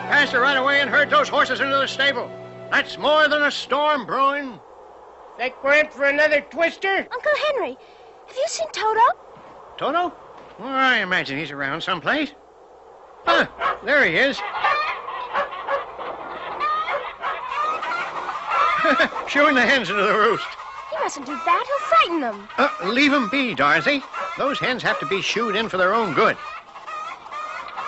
up past her right away and herd those horses into the stable. That's more than a storm brewing. Think we're in for another twister? Uncle Henry, have you seen Toto? Toto? Well, I imagine he's around someplace. Huh, there he is. Shooing the hens into the roost. He mustn't do that. He'll frighten them. Leave him be, Dorothy. Those hens have to be shooed in for their own good.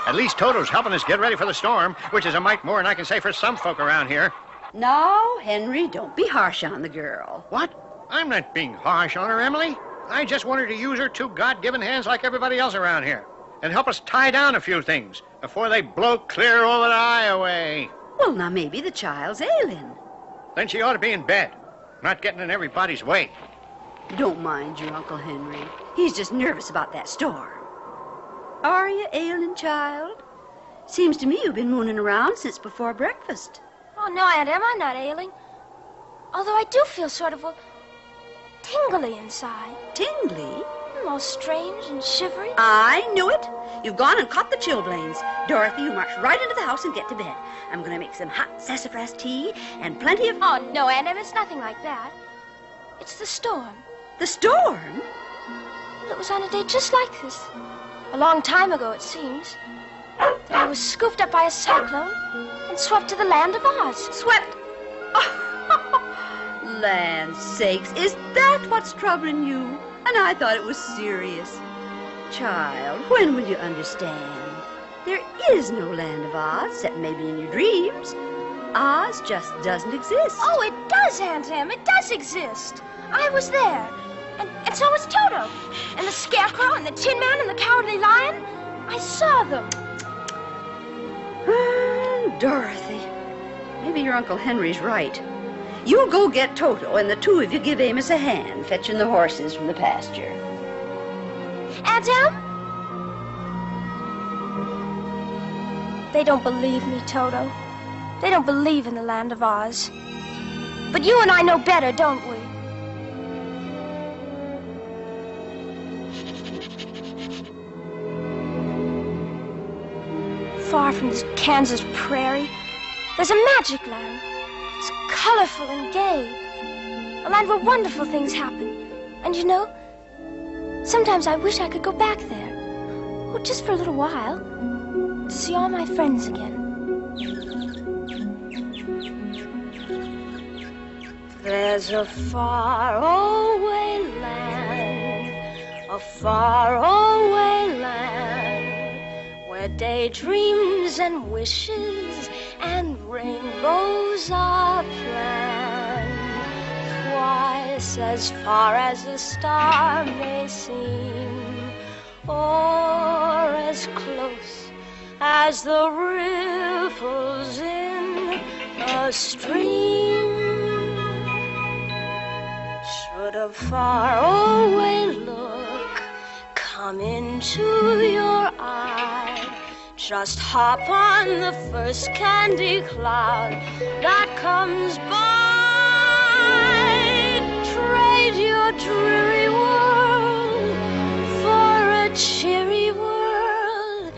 At least Toto's helping us get ready for the storm, which is a mite more than I can say for some folk around here. No, Henry, don't be harsh on the girl. What? I'm not being harsh on her, Emily. I just want her to use her two God-given hands like everybody else around here and help us tie down a few things before they blow clear over the eye away. Well, now maybe the child's ailing. Then she ought to be in bed, not getting in everybody's way. Don't mind your Uncle Henry. He's just nervous about that storm. Are you ailing, child? Seems to me you've been mooning around since before breakfast. Oh, no, Aunt Em, I'm not ailing. Although I do feel sort of, well, tingly inside. Tingly? All strange and shivery. I knew it. You've gone and caught the chilblains. Dorothy, you march right into the house and get to bed. I'm going to make some hot sassafras tea and plenty of... Oh, no, Aunt Em, it's nothing like that. It's the storm. The storm? Well, it was on a day just like this. A long time ago, it seems. That I was scooped up by a cyclone and swept to the land of Oz. Swept? Oh, land sakes, is that what's troubling you? And I thought it was serious. Child, when will you understand? There is no land of Oz, except maybe in your dreams. Oz just doesn't exist. Oh, it does, Aunt Em. It does exist. I was there. And so was Toto. And the Scarecrow and the Tin Man and the Cowardly Lion. I saw them. Dorothy, maybe your Uncle Henry's right. You'll go get Toto, and the two of you give Amos a hand fetching the horses from the pasture. Aunt Em? They don't believe me, Toto. They don't believe in the land of Oz. But you and I know better, don't we? Far from this Kansas prairie, there's a magic land. It's colorful and gay. A land where wonderful things happen. And you know, sometimes I wish I could go back there. Oh, just for a little while. To see all my friends again. There's a faraway land, a faraway land, where daydreams and wishes and rainbows are planned. Twice as far as a star may seem, or as close as the ripples in a stream. Should a faraway look come into your eye, just hop on the first candy cloud that comes by. Trade your dreary world for a cheery world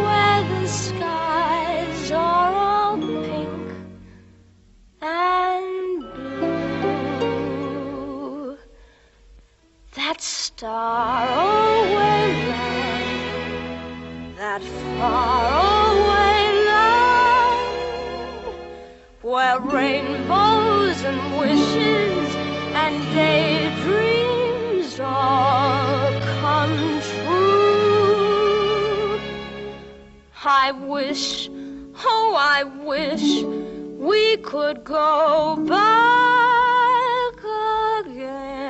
where the skies are all pink and blue. That star-away land, that far-away land, where rainbows and wishes and daydreams all come true. I wish, oh, I wish we could go back again.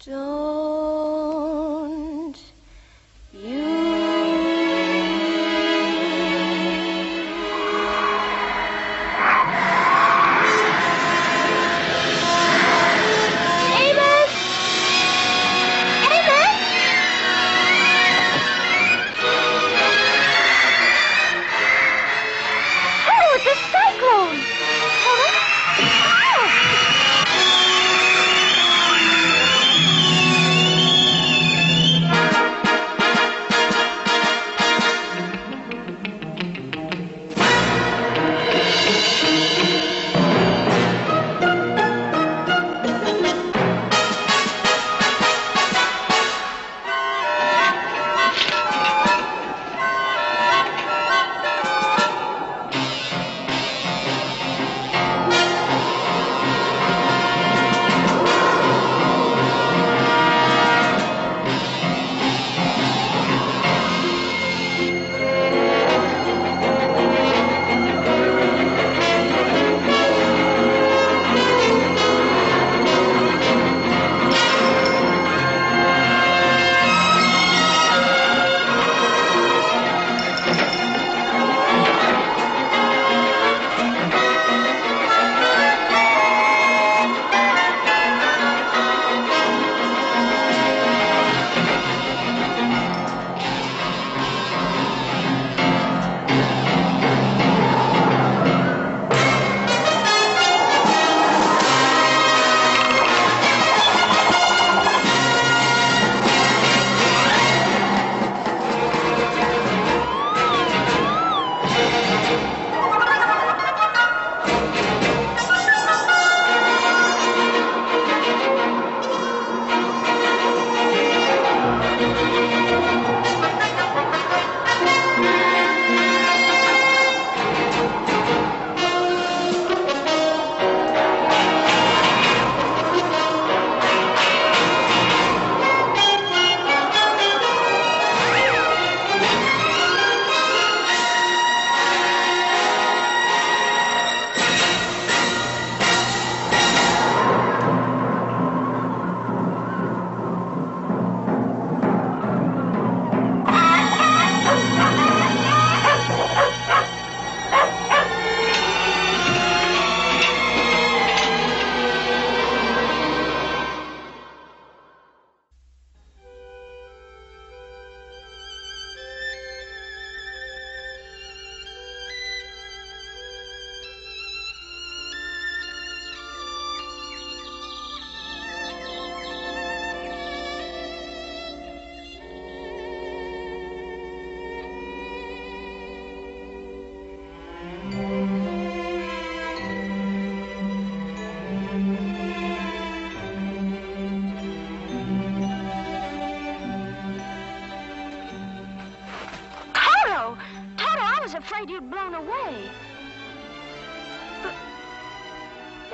Don't you? Amos! Amos! Oh, it's a cyclone!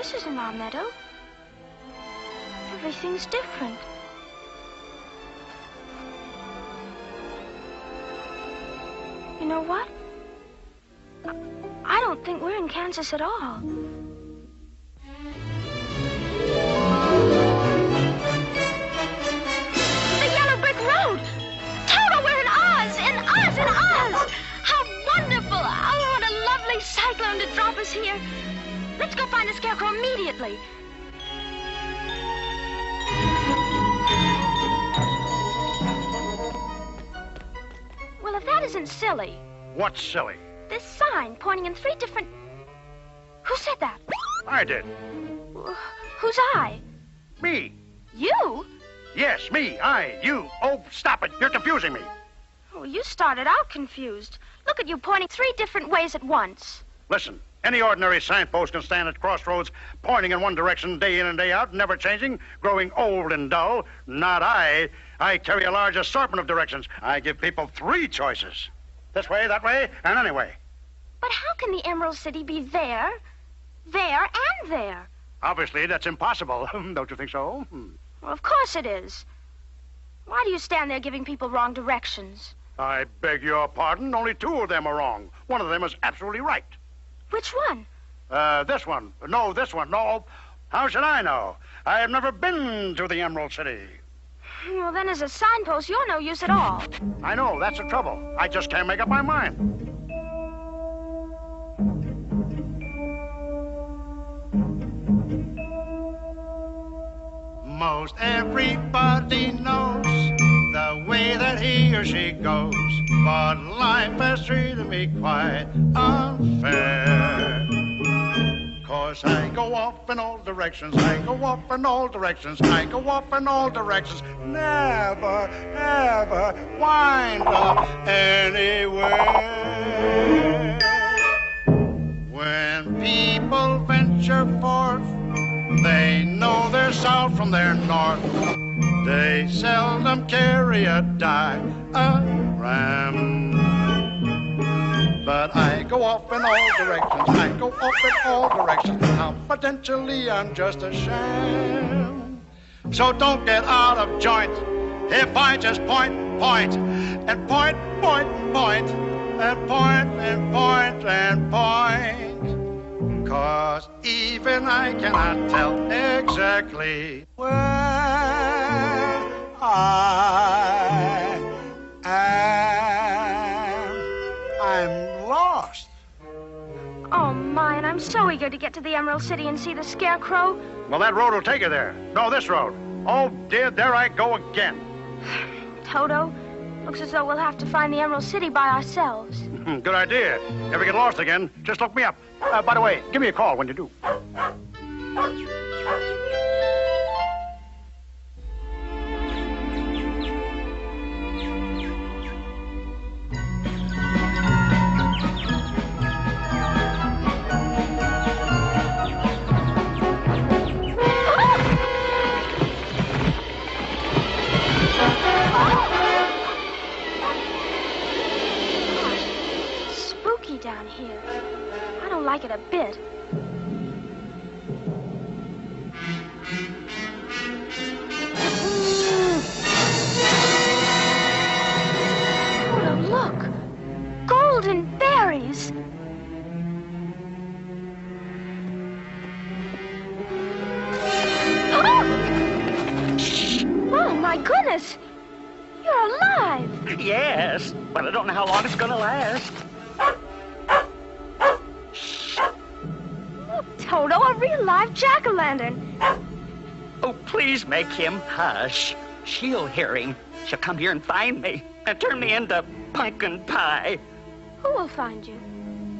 This isn't our meadow. Everything's different. You know what? I don't think we're in Kansas at all. The yellow brick road! Toto, we're in Oz! In Oz! In Oz! How wonderful! Oh, what a lovely cyclone to drop us here. Let's go find the Scarecrow immediately. Well, if that isn't silly. What's silly? This sign pointing in 3 different... Who said that? I did. Who's I? Me. You? Yes, me, you. Oh, stop it. You're confusing me. Oh, you started out confused. Look at you pointing 3 different ways at once. Listen, any ordinary signpost can stand at crossroads, pointing in one direction day in and day out, never changing, growing old and dull. Not I. I carry a large assortment of directions. I give people 3 choices. This way, that way, and any way. But how can the Emerald City be there, there, and there? Obviously, that's impossible. Don't you think so? Well, of course it is. Why do you stand there giving people wrong directions? I beg your pardon. Only 2 of them are wrong. One of them is absolutely right. Which one? This one. No, this one. No. How should I know? I have never been to the Emerald City. Well, then as a signpost, you're no use at all. I know. That's the trouble. I just can't make up my mind. Most everybody knows the way that he or she goes, but life has treated me quite unfair. 'Cause I go off in all directions, I go off in all directions, I go off in all directions, never, ever wind up anywhere. When people venture forth, they know their south from their north. They seldom carry a diagram. But I go off in all directions, I go off in all directions. Confidentially, I'm just a sham. So don't get out of joint if I just point, and point, and point, and point, and point. 'Cause even I cannot tell exactly where I am. I'm lost. Oh, my, and I'm so eager to get to the Emerald City and see the Scarecrow. Well, that road will take you there. No, this road. Oh, dear, there I go again. Toto, looks as though we'll have to find the Emerald City by ourselves. Good idea. If we get lost again, just look me up. By the way, give me a call when you do. Down here. I don't like it a bit. Oh, look! Golden berries! Oh, my goodness! You're alive! Yes, but I don't know how long it's gonna last. Toto, a real live jack-o'-lantern. Oh, please make him hush. She'll hear him. She'll come here and find me and turn me into pumpkin pie. Who will find you?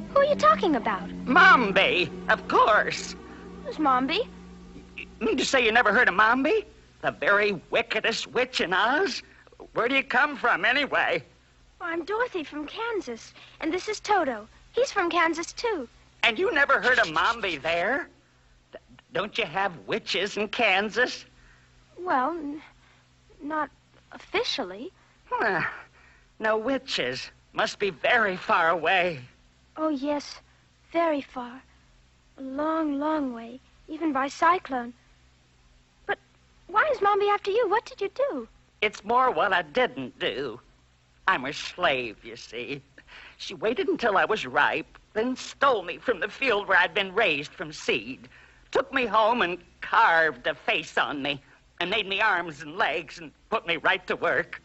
Who are you talking about? Mombi, of course. Who's Mombi? You mean to say you never heard of Mombi? The very wickedest witch in Oz? Where do you come from, anyway? Oh, I'm Dorothy from Kansas, and this is Toto. He's from Kansas, too. And you never heard of Mombi there? Don't you have witches in Kansas? Well, not officially. No witches. Must be very far away. Oh, yes, very far. A long, long way. even by cyclone. But why is Mommy after you? What did you do? It's more what I didn't do. I'm her slave, you see. She waited until I was ripe, then stole me from the field where I'd been raised from seed, took me home and carved a face on me, and made me arms and legs and put me right to work.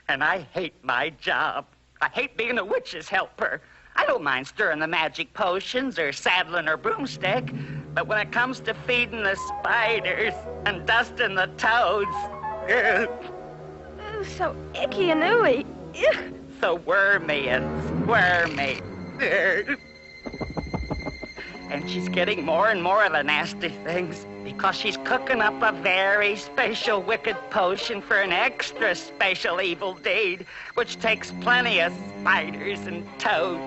And I hate my job. I hate being a witch's helper. I don't mind stirring the magic potions or saddling her broomstick, but when it comes to feeding the spiders and dusting the toads, Oh, so icky and ooey. Ugh. so wormy and squirmy. And she's getting more and more of the nasty things because she's cooking up a very special wicked potion for an extra special evil deed, which takes plenty of spiders and toads.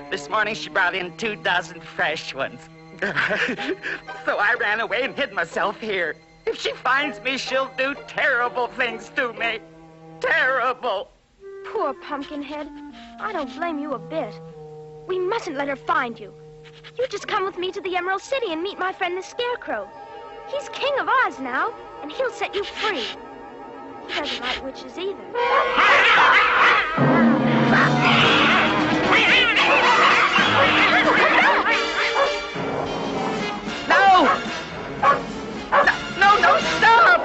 This morning she brought in 24 fresh ones. So I ran away and hid myself here. If she finds me, she'll do terrible things to me. Terrible. Poor Pumpkinhead. I don't blame you a bit. We mustn't let her find you. You just come with me to the Emerald City and meet my friend the Scarecrow. He's King of Oz now, and he'll set you free. He doesn't like witches either. No! No, stop!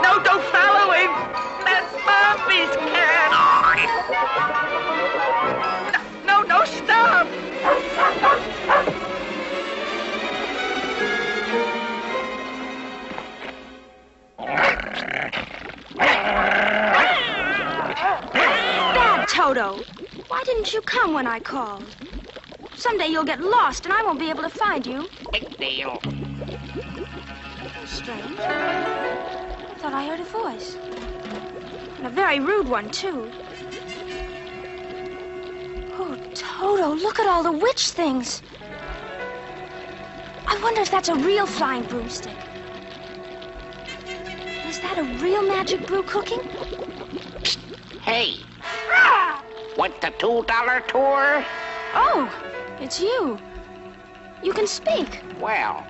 No, don't follow him! That's Mommy's cat! No, stop! Bad Toto. Why didn't you come when I called? Someday you'll get lost and I won't be able to find you. Big deal. Strange. I thought I heard a voice. And a very rude one, too. Oh, Toto, look at all the witch things. I wonder if that's a real flying broomstick. Is that a real magic brew cooking? Hey. Want the $2 tour? Oh, it's you. You can speak. Well,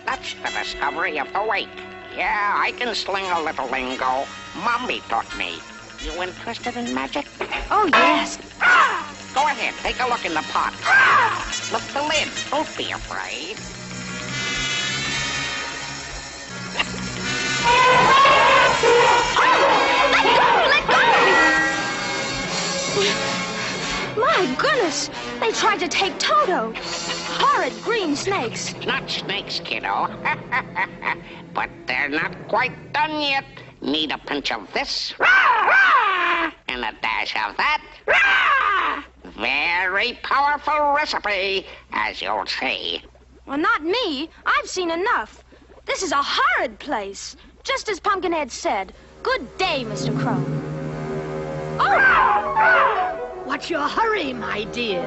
that's the discovery of the week. Yeah, I can sling a little lingo. Mommy taught me. You interested in magic? Oh, yes. Go ahead, take a look in the pot. Lift the lid. Don't be afraid. Let go! My goodness! They tried to take Toto. Horrid green snakes. Not snakes, kiddo. But they're not quite done yet. Need a pinch of this. And a dash of that. Very powerful recipe, as you'll see. Well, not me. I've seen enough. This is a horrid place. Just as Pumpkinhead said. Good day, Mr. Crow. Oh! What's your hurry, my dear?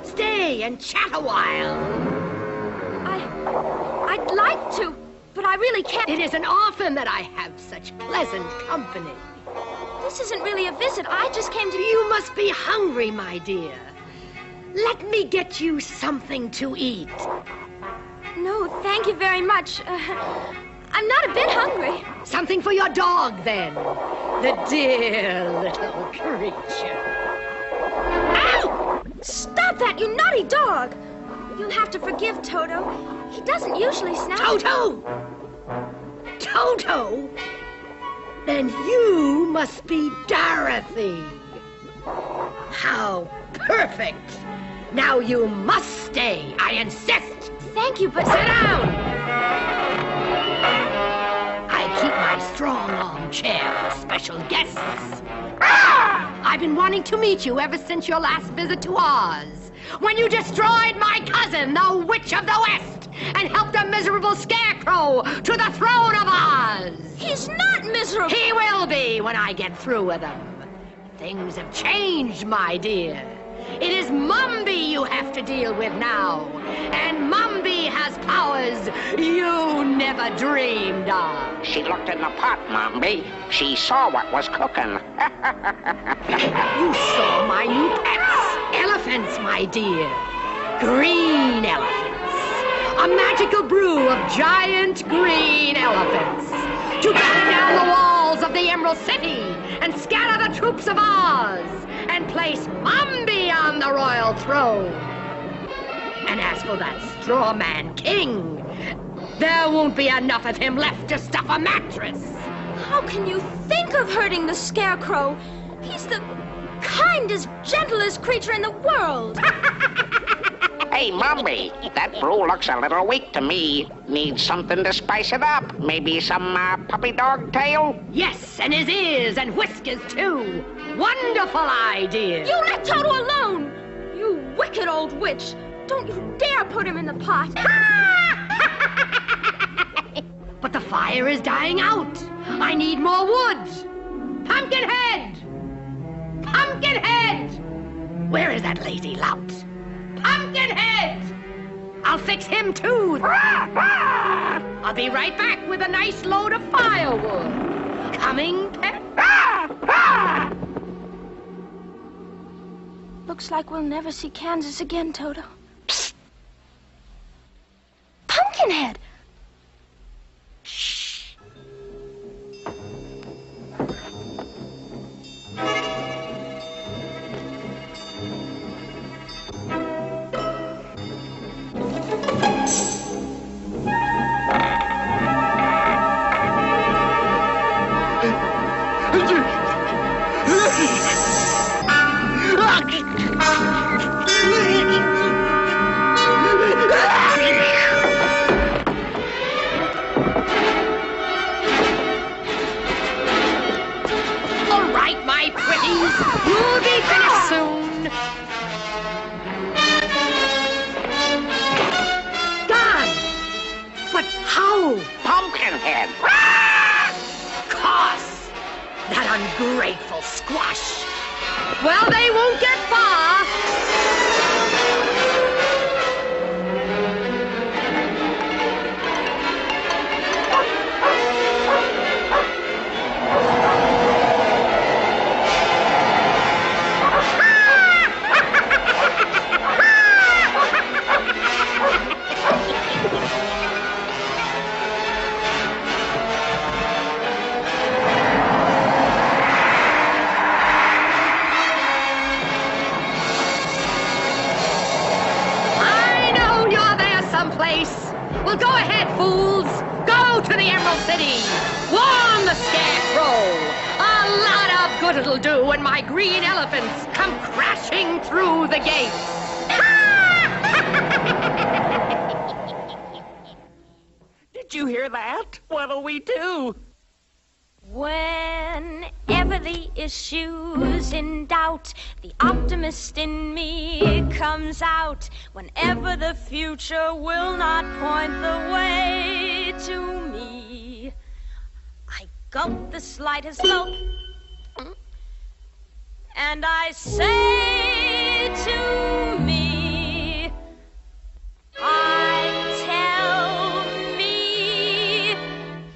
Stay and chat a while. I'd like to, but I really can't. It isn't often that I have such pleasant company. This isn't really a visit. I just came to... You must be hungry, my dear. Let me get you something to eat. No, thank you very much. I'm not a bit hungry. Something for your dog, then. The dear little creature. Ow! Stop that, you naughty dog! You'll have to forgive Toto. He doesn't usually snap. Toto! Toto? Then you must be Dorothy. How perfect. Now you must stay, I insist. Thank you, but... Sit down! I keep my strong arm chair for special guests. I've been wanting to meet you ever since your last visit to Oz, when you destroyed my cousin, the Witch of the West, and helped a miserable scarecrow to the throne of Oz. He's not miserable. He will be when I get through with him. Things have changed, my dear. It is Mumby you have to deal with now. And Mumby has powers you never dreamed of. She looked in the pot, Mumby. She saw what was cooking. You saw my new pets. Elephants, my dear. Green elephants. A magical brew of giant green elephants to batter down the walls of the Emerald City and scatter the troops of Oz and place Mumby on the royal throne. And as for that straw man king, there won't be enough of him left to stuff a mattress. How can you think of hurting the Scarecrow? He's the kindest, gentlest creature in the world. Hey, Mumby, that brew looks a little weak to me. Needs something to spice it up. Maybe some puppy dog tail? Yes, and his ears and whiskers, too. Wonderful idea. You let Toto alone! You wicked old witch! Don't you dare put him in the pot! But the fire is dying out. I need more wood. Pumpkinhead! Pumpkinhead! Where is that lazy lout? Pumpkinhead! I'll fix him, too. I'll be right back with a nice load of firewood. Coming, pet? Looks like we'll never see Kansas again, Toto. Psst! Pumpkinhead! Shh! All right, my pretties. You'll be finished soon. Done. But how? Pumpkinhead! Course. That ungrateful squash. Well, they won't get far. Well, go ahead, fools. Go to the Emerald City. Warn the Scarecrow. A lot of good it'll do when my green elephants come crashing through the gates. Did you hear that? What'll we do? Whenever the issue's in doubt, the optimist in me comes out. Whenever the future will not point the way to me, I gulp the slightest gulp, and I say to me, I tell me,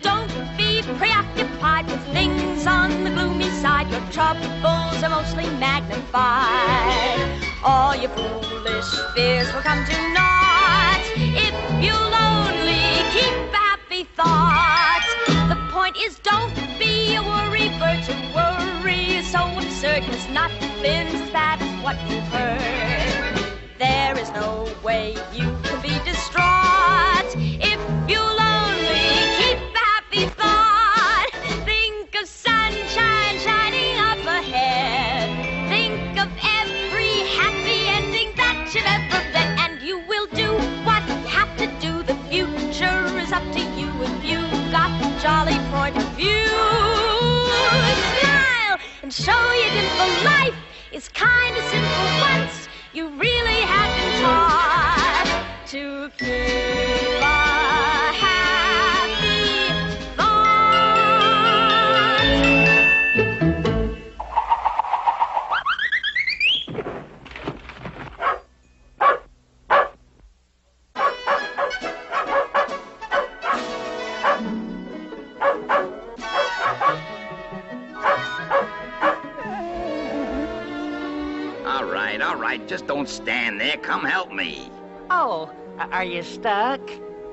don't be preoccupied with things on the gloomy side. Your troubles are mostly magnified. All your foolish fears will come to naught if you'll only keep a happy thought. The point is, don't be a worry bird. To worry is so absurd, 'cause nothing's as bad as what you've heard. There is no way you can be distraught if you'll only keep a happy thought. Think of sunshine shining up ahead. Think of every happy ending that you've ever met, and you will do what you have to do. The future is up to you if you've got the jolly point of view. Smile and show your dimple light. all right. Just don't stand there. Come help me. Oh, are you stuck?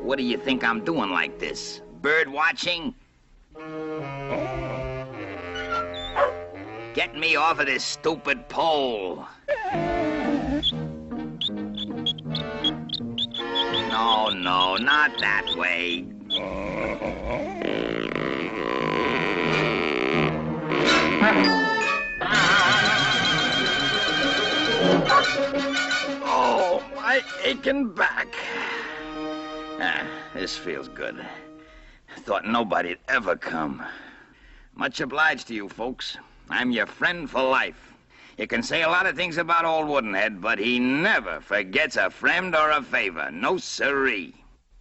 What do you think I'm doing like this? Bird watching? Get me off of this stupid pole. No, no, not that way. Oh, my aching back. This feels good. Thought nobody'd ever come. Much obliged to you folks. I'm your friend for life. You can say a lot of things about old Woodenhead, but he never forgets a friend or a favor. No siree.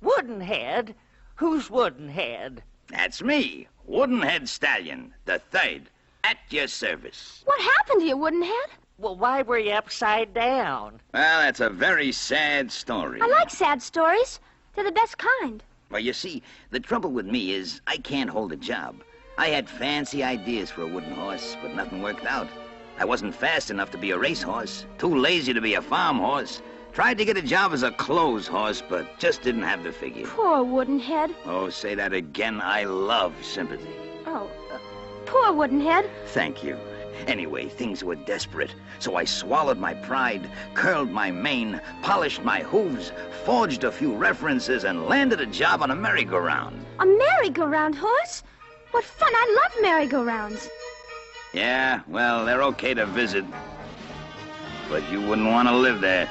Woodenhead? Who's Woodenhead? That's me, Woodenhead Stallion, the third, at your service. What happened to you, Woodenhead? Well, why were you upside down? Well, that's a very sad story. I like sad stories. They're the best kind. Well, you see, the trouble with me is I can't hold a job. I had fancy ideas for a wooden horse, but nothing worked out. I wasn't fast enough to be a racehorse, too lazy to be a farm horse. Tried to get a job as a clothes horse, but just didn't have the figure. Poor Woodenhead. Oh, say that again. I love sympathy. Oh, poor Woodenhead. Thank you. Anyway, things were desperate, so I swallowed my pride, curled my mane, polished my hooves, forged a few references, and landed a job on a merry-go-round. A merry-go-round horse? What fun. I love merry-go-rounds. Yeah, well, they're okay to visit, but you wouldn't want to live there.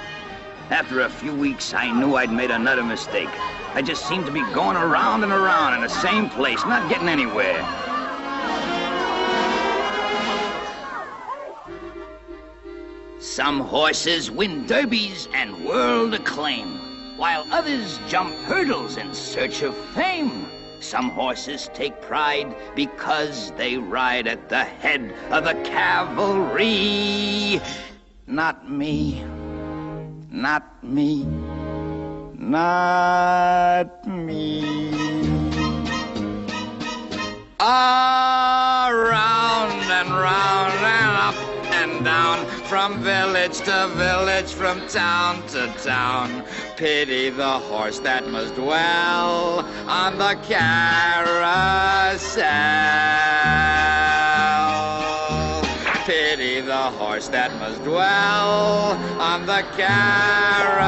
After a few weeks, I knew I'd made another mistake. I just seemed to be going around and around in the same place, not getting anywhere. Some horses win derbies and world acclaim, while others jump hurdles in search of fame. Some horses take pride because they ride at the head of the cavalry. Not me. Not me. Not me. Around and round and up and down, from village to village, from town to town. Pity the horse that must dwell on the carousel. Pity the horse that must dwell on the carousel.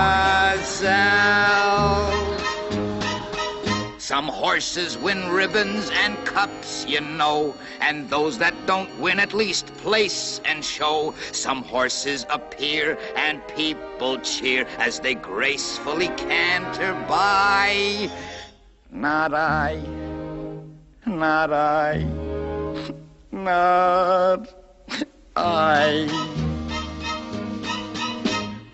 Some horses win ribbons and cups, you know, and those that don't win at least place and show. Some horses appear and people cheer as they gracefully canter by. Not I, not I, not I.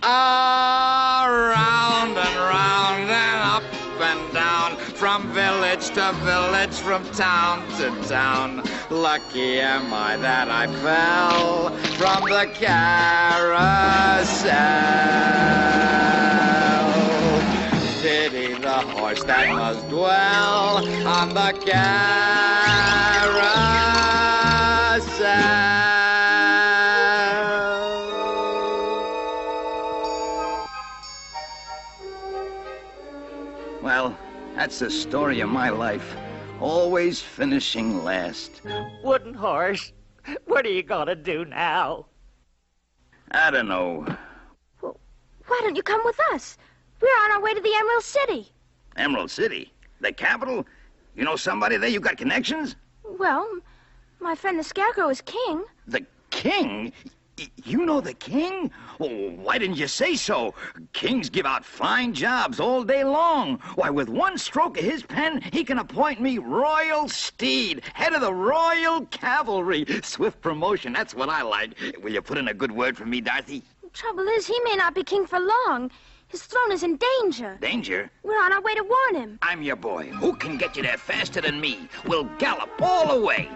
Around and round and up and down, from village to village, from town to town. Lucky am I that I fell from the carousel. Pity the horse that must dwell on the carousel. Well, that's the story of my life. Always finishing last. Wooden horse, what are you gonna do now? I don't know. Well, why don't you come with us? We're on our way to the Emerald City. Emerald City? The capital? You know somebody there? You got connections? Well, my friend the Scarecrow is king. The king? You know the king? Oh, why didn't you say so? Kings give out fine jobs all day long. Why, with one stroke of his pen, he can appoint me Royal Steed, head of the Royal Cavalry. Swift promotion, that's what I like. Will you put in a good word for me, Dorothy? The trouble is, he may not be king for long. His throne is in danger. Danger? We're on our way to warn him. I'm your boy. Who can get you there faster than me? We'll gallop all the way.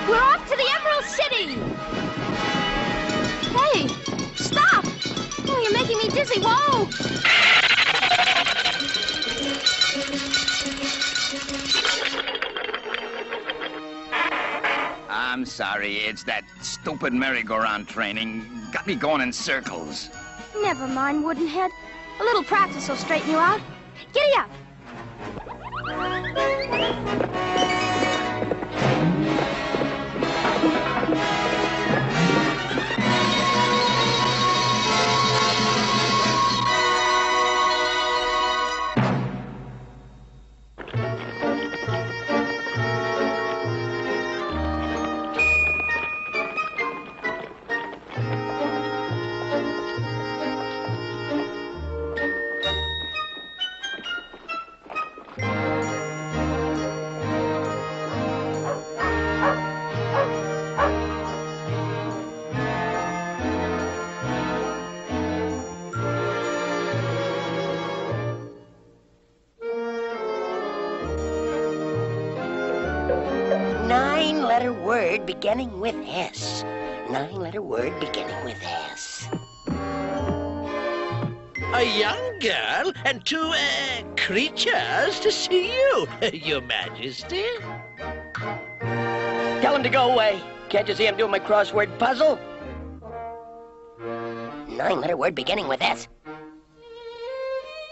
We're off to the Emerald City! Hey, stop! Oh, you're making me dizzy. Whoa! I'm sorry, it's that stupid merry-go-round training. Got me going in circles. Never mind, Woodenhead. A little practice will straighten you out. Giddy up! 9-letter word beginning with S. 9-letter word beginning with S. A young girl and two, creatures to see you, Your Majesty. Tell him to go away. Can't you see I'm doing my crossword puzzle? 9-letter word beginning with S.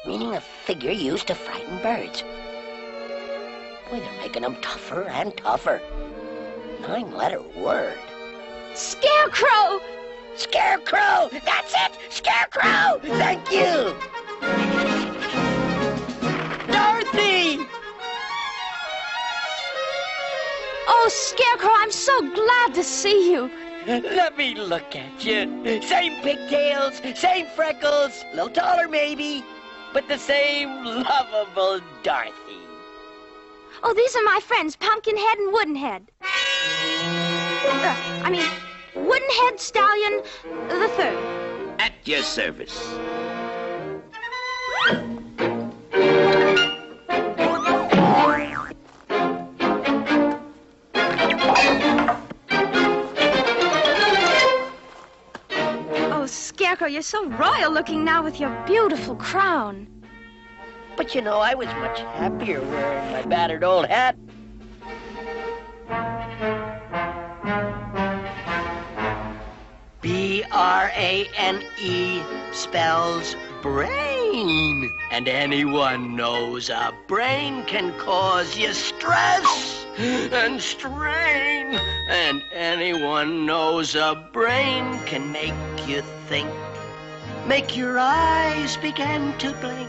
Meaning a figure used to frighten birds. Boy, they're making them tougher and tougher. 9-letter word. Scarecrow! Scarecrow! That's it! Scarecrow! Thank you! Dorothy! Oh, Scarecrow, I'm so glad to see you. Let me look at you. Same pigtails, same freckles, a little taller maybe, but the same lovable Dorothy. Oh, these are my friends, Pumpkinhead and Woodenhead. Woodenhead Stallion the Third. At your service. Oh, Scarecrow, you're so royal looking now with your beautiful crown. But you know, I was much happier wearing my battered old hat. B-R-A-N-E spells brain. And anyone knows a brain can cause you stress and strain. And anyone knows a brain can make you think. Make your eyes begin to blink.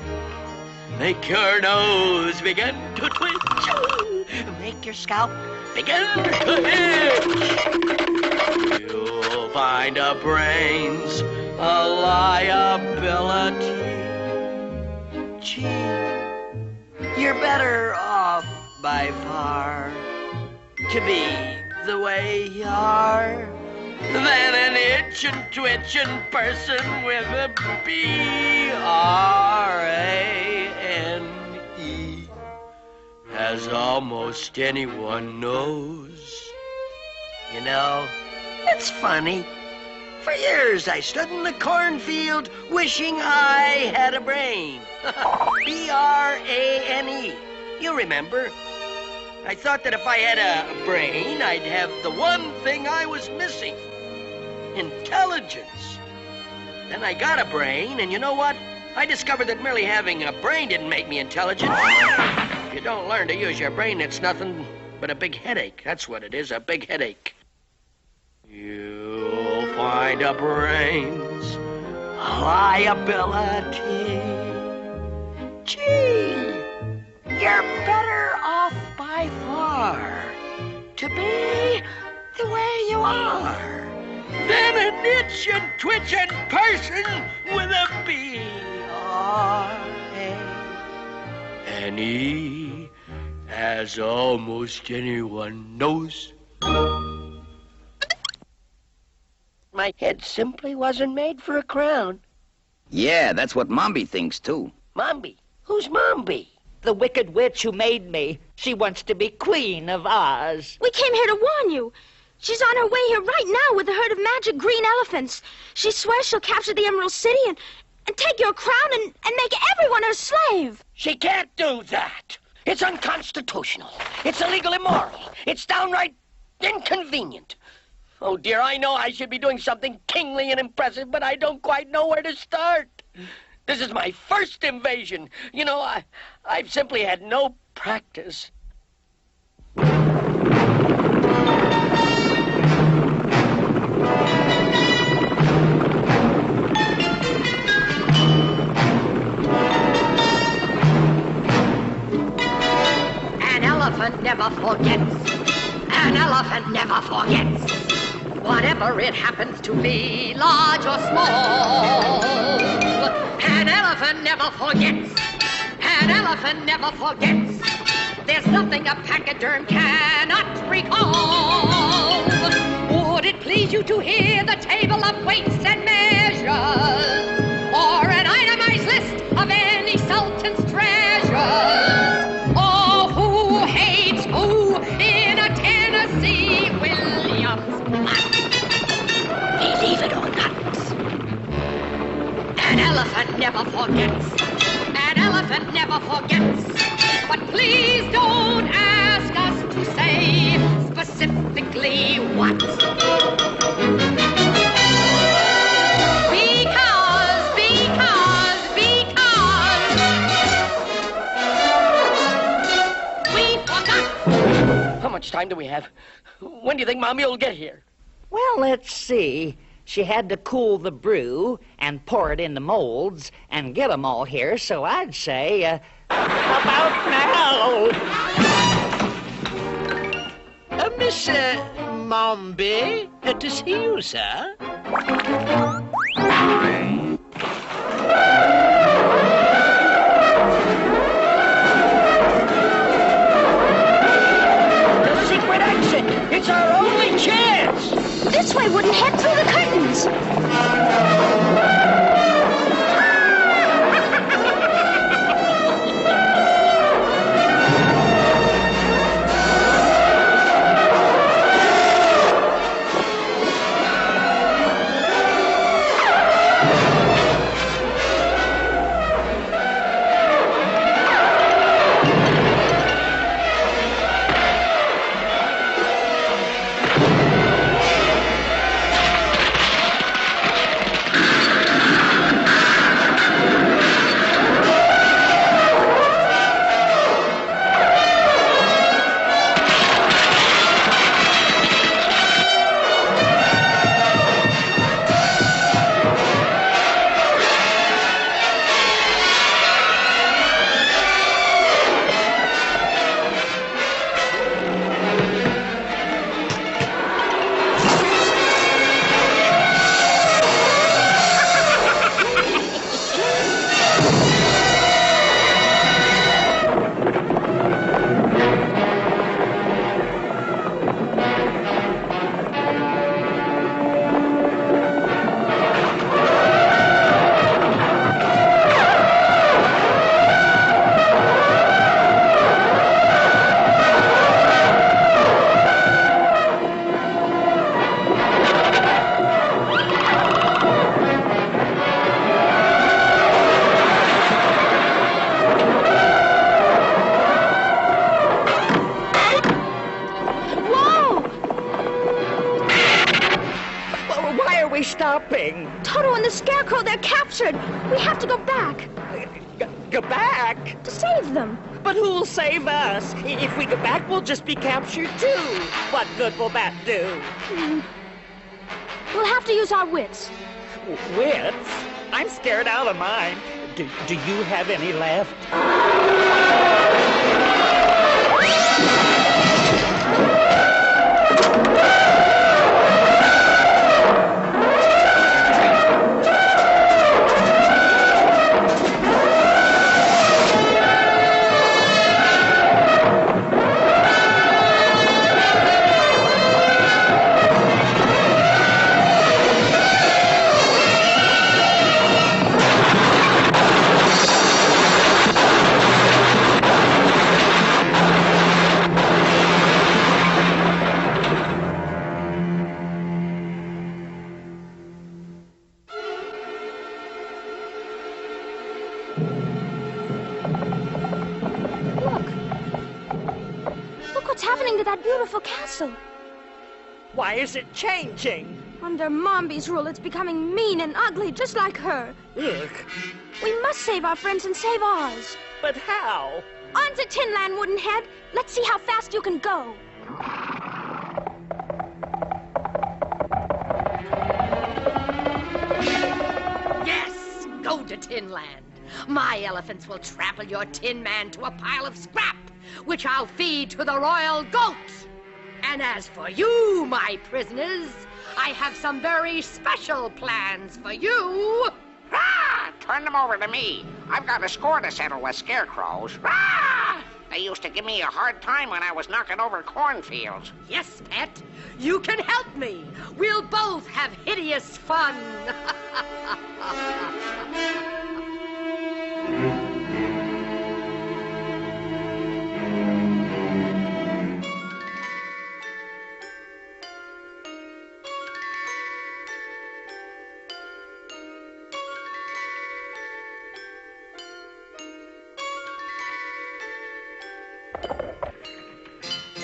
Make your nose begin to twitch. Make your scalp begin to itch. You'll find a brain's a liability. Gee, you're better off by far to be the way you are than an itchin' twitchin' person with a B-R-A-N-E. As almost anyone knows. You know, it's funny. For years I stood in the cornfield wishing I had a brain. B-R-A-N-E. You remember? I thought that if I had a brain, I'd have the one thing I was missing. Intelligence. Then I got a brain, and you know what? I discovered that merely having a brain didn't make me intelligent. If you don't learn to use your brain, it's nothing but a big headache. That's what it is, a big headache. You'll find a brain's a liability. Gee, you're better off by far to be the way you are than an itchin' twitchin' person with a B-R-A-N-E, as almost anyone knows. My head simply wasn't made for a crown. Yeah, that's what Mombi thinks, too. Mombi? Who's Mombi? The wicked witch who made me. She wants to be Queen of Oz. We came here to warn you. She's on her way here right now with a herd of magic green elephants. She swears she'll capture the Emerald City and take your crown and make everyone her slave. She can't do that. It's unconstitutional. It's illegal, immoral. It's downright inconvenient. Oh, dear, I know I should be doing something kingly and impressive, but I don't quite know where to start. This is my first invasion. You know, I've simply had no practice. An elephant never forgets. An elephant never forgets. Whatever it happens to be, large or small. An elephant never forgets. An elephant never forgets. There's nothing a pachyderm cannot recall. Would it please you to hear the table of weights and measures? Or an itemized list of any sultan's treasures? Or who hates who in a Tennessee Williams month? Believe it or not, an elephant never forgets. An elephant never forgets. But please don't ask us to say specifically what. Because we forgot. How much time do we have? When do you think Mommy will get here? Well, let's see. She had to cool the brew and pour it in the molds and get them all here, so I'd say, about now. Miss Mombi, to see you, sir. The secret exit! It's our only chance! This way wouldn't head through the curtains. Stopping. Toto and the Scarecrow, they're captured. We have to go back Go back? to save them. But who'll save us? If we go back, we'll just be captured too. What good will that do? We'll have to use our wits. Wits? I'm scared out of mine. Do you have any left? happening to that beautiful castle? Why is it changing? Under Mombi's rule, it's becoming mean and ugly, just like her. Ugh. We must save our friends and save Oz. But how? On to Tinland, Wooden Head. Let's see how fast you can go. Yes, go to Tinland. My elephants will trample your Tin Man to a pile of scrap, which I'll feed to the royal goat. And as for you, my prisoners, I have some very special plans for you. Rah! Turn them over to me. I've got a score to settle with scarecrows. Rah! They used to give me a hard time when I was knocking over cornfields. Yes, pet, you can help me. We'll both have hideous fun.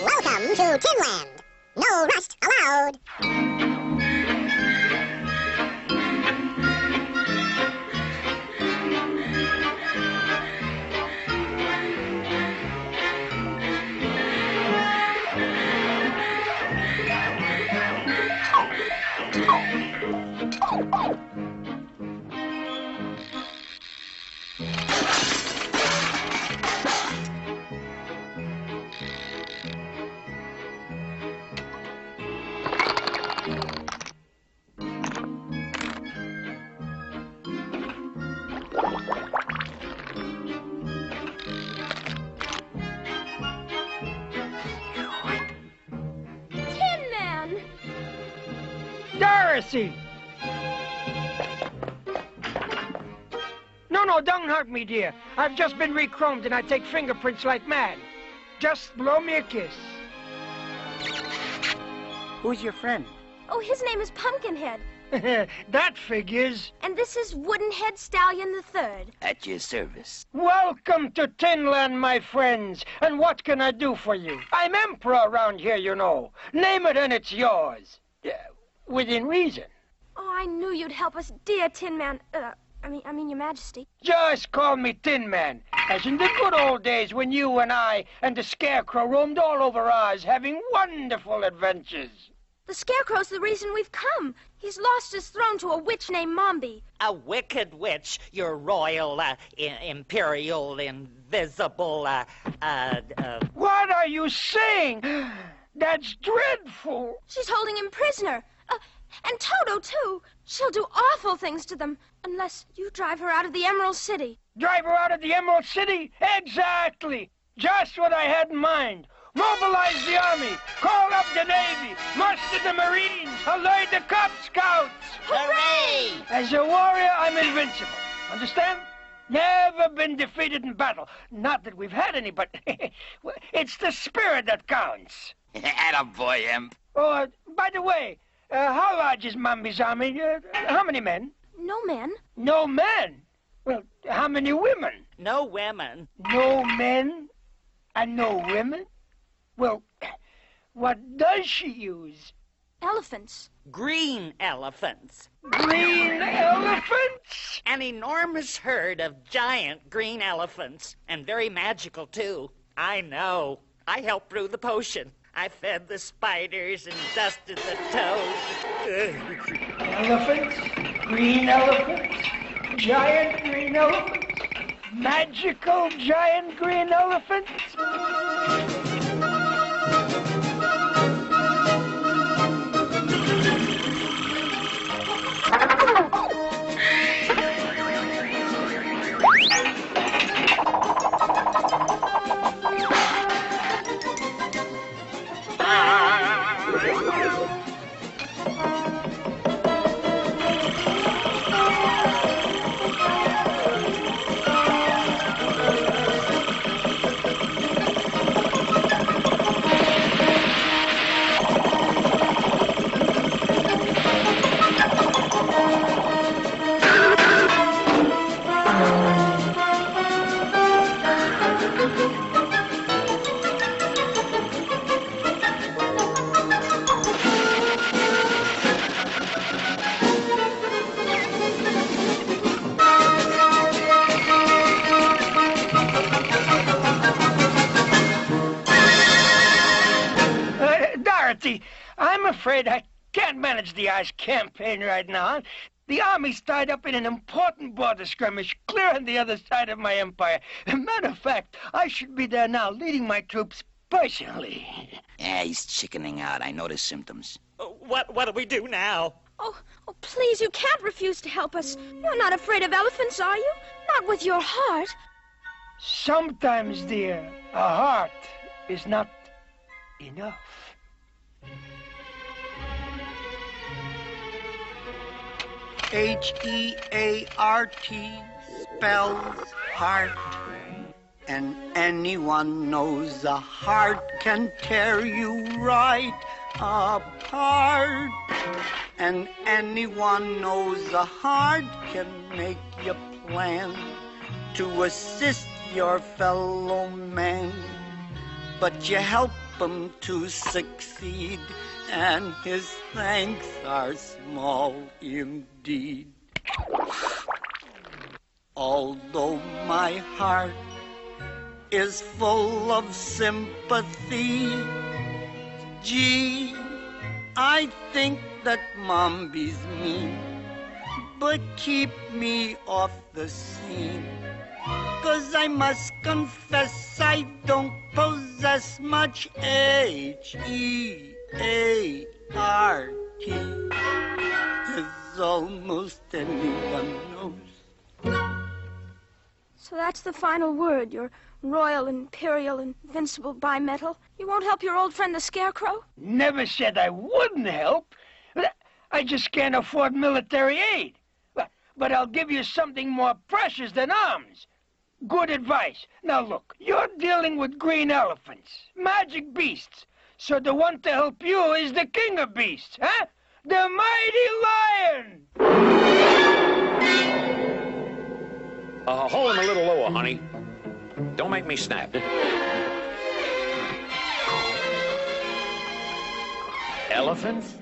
Welcome to Tinland. No rust allowed. Dorothy! No, don't hurt me, dear. I've just been re-chromed and I take fingerprints like mad. Just blow me a kiss. Who's your friend? Oh, his name is Pumpkinhead. That figures. And this is Wooden Head Stallion III. At your service. Welcome to Tinland, my friends. And what can I do for you? I'm emperor around here, you know. Name it and it's yours. Within reason. Oh, I knew you'd help us, dear Tin Man. I mean, Your Majesty. Just call me Tin Man, as in the good old days when you and I and the Scarecrow roamed all over Oz, having wonderful adventures. The Scarecrow's the reason we've come. He's lost his throne to a witch named Mombi. A wicked witch, your royal, imperial, invisible, What are you saying? That's dreadful. She's holding him prisoner. And Toto, too. She'll do awful things to them, unless you drive her out of the Emerald City. Drive her out of the Emerald City? Exactly. Just what I had in mind. Mobilize the army, call up the Navy, muster the Marines, alert the Cub Scouts. Hooray! As a warrior, I'm invincible. Understand? Never been defeated in battle. Not that we've had any, but it's the spirit that counts. Attaboy, Imp. Oh, by the way, how large is Mombi's army? How many men? No men. No men? Well, how many women? no women. No men and no women? Well, what does she use? Elephants. Green elephants. Green elephants? An enormous herd of giant green elephants. And very magical, too. I know. I helped brew the potion. I fed the spiders and dusted the toads. Elephants? Green elephants? Giant green elephants? Magical giant green elephants? afraid I can't manage the Oz campaign right now. The army's tied up in an important border skirmish clear on the other side of my empire. As a matter of fact, I should be there now leading my troops personally. Yeah, he's chickening out. I know the symptoms. What do we do now? Oh, please, you can't refuse to help us. You're not afraid of elephants, are you? Not with your heart. Sometimes, dear, a heart is not enough. H-E-A-R-T spells heart. And anyone knows a heart can tear you right apart. And anyone knows a heart can make you plan to assist your fellow man. But you help him to succeed, and his thanks are small indeed. Although my heart is full of sympathy, gee, I think that Mombi's mean, but keep me off the scene. 'Cause I must confess I don't possess much H-E-A-R-T, as almost anyone knows. So that's the final word, your royal, imperial, invincible bimetal? You won't help your old friend the Scarecrow? Never said I wouldn't help. I just can't afford military aid. But I'll give you something more precious than arms. Good advice. Now look, you're dealing with green elephants, magic beasts. So the one to help you is the king of beasts, huh? The mighty lion! Hold him a little lower, honey. Don't make me snap. Elephants?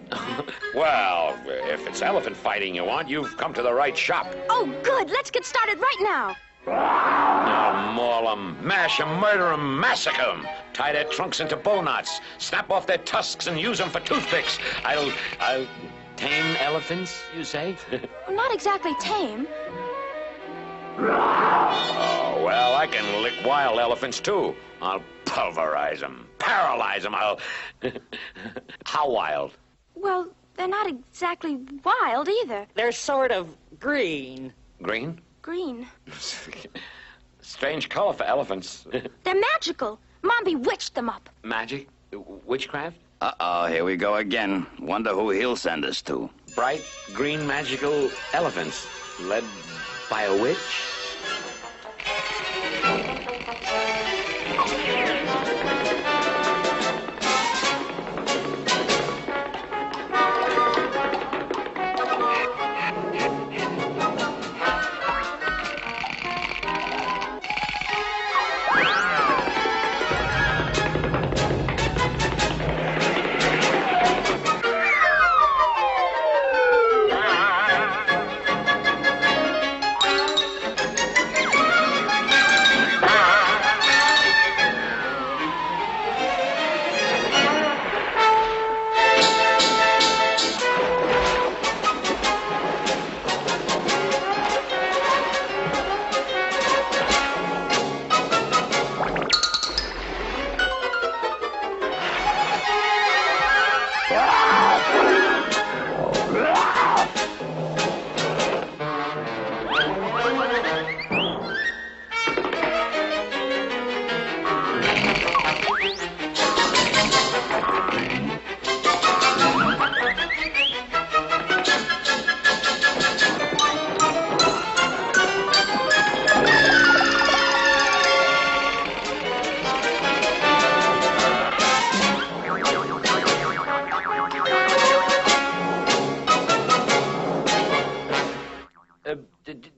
Well, if it's elephant fighting you want, you've come to the right shop. Oh, good. Let's get started right now. Now, maul 'em, mash 'em, murder 'em, massacre 'em. Tie their trunks into bow knots, snap off their tusks, and use 'em for toothpicks. I'll tame elephants, you say? Well, not exactly tame. Oh, well, I can lick wild elephants, too. I'll pulverize 'em, paralyze 'em. How wild? Well, they're not exactly wild either. They're sort of green. Green? Green. Strange color for elephants. They're magical. Mom bewitched them up. Magic? Witchcraft? Uh-oh, here we go again. Wonder who he'll send us to. Bright, green, magical elephants. Led by a witch?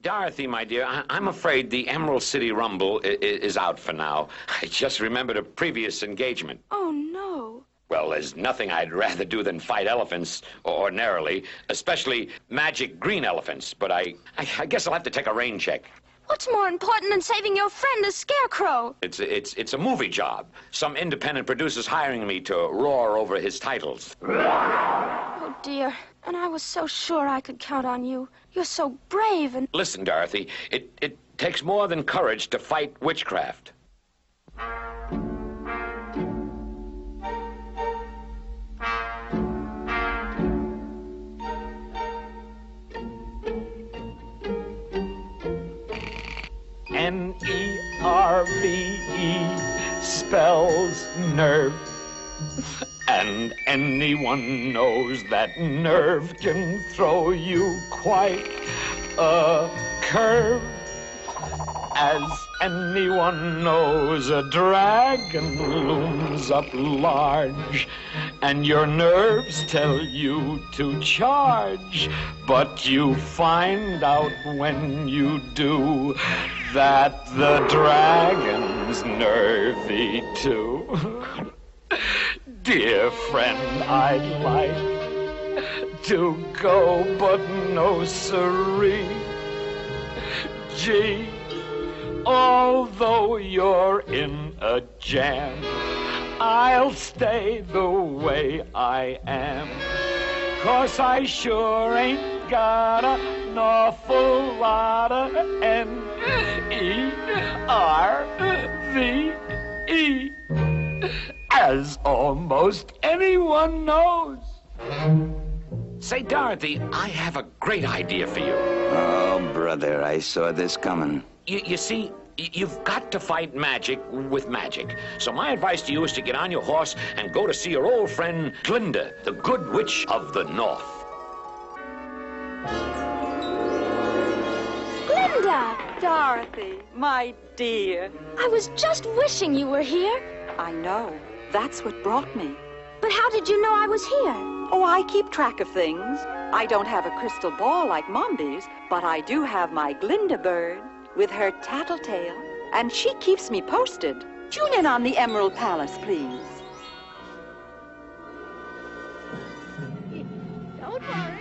Dorothy, my dear, I'm afraid the Emerald City Rumble is out for now. I just remembered a previous engagement. Oh, no. Well, there's nothing I'd rather do than fight elephants ordinarily, especially magic green elephants. But I guess I'll have to take a rain check. What's more important than saving your friend, the Scarecrow? It's a movie job. Some independent producer's hiring me to roar over his titles. Oh, dear. And I was so sure I could count on you. You're so brave and... Listen, Dorothy, it takes more than courage to fight witchcraft. N-E-R-V-E spells nerve. And anyone knows that nerve can throw you quite a curve. As anyone knows, a dragon looms up large, and your nerves tell you to charge. But you find out when you do that the dragon's nervy too. Dear friend, I'd like to go, but no siree. Gee, although you're in a jam, I'll stay the way I am. 'Cause I sure ain't got an awful lot of N-E-R-V-E, as almost anyone knows. Say, Dorothy, I have a great idea for you. Oh, brother, I saw this coming. You see, you've got to fight magic with magic. So my advice to you is to get on your horse and go to see your old friend Glinda, the good witch of the North. Glinda! Dorothy, my dear. I was just wishing you were here. I know. That's what brought me. But how did you know I was here? Oh, I keep track of things. I don't have a crystal ball like Mombi's, but I do have my Glinda bird with her tattletale, and she keeps me posted. Tune in on the Emerald Palace, please. Don't worry.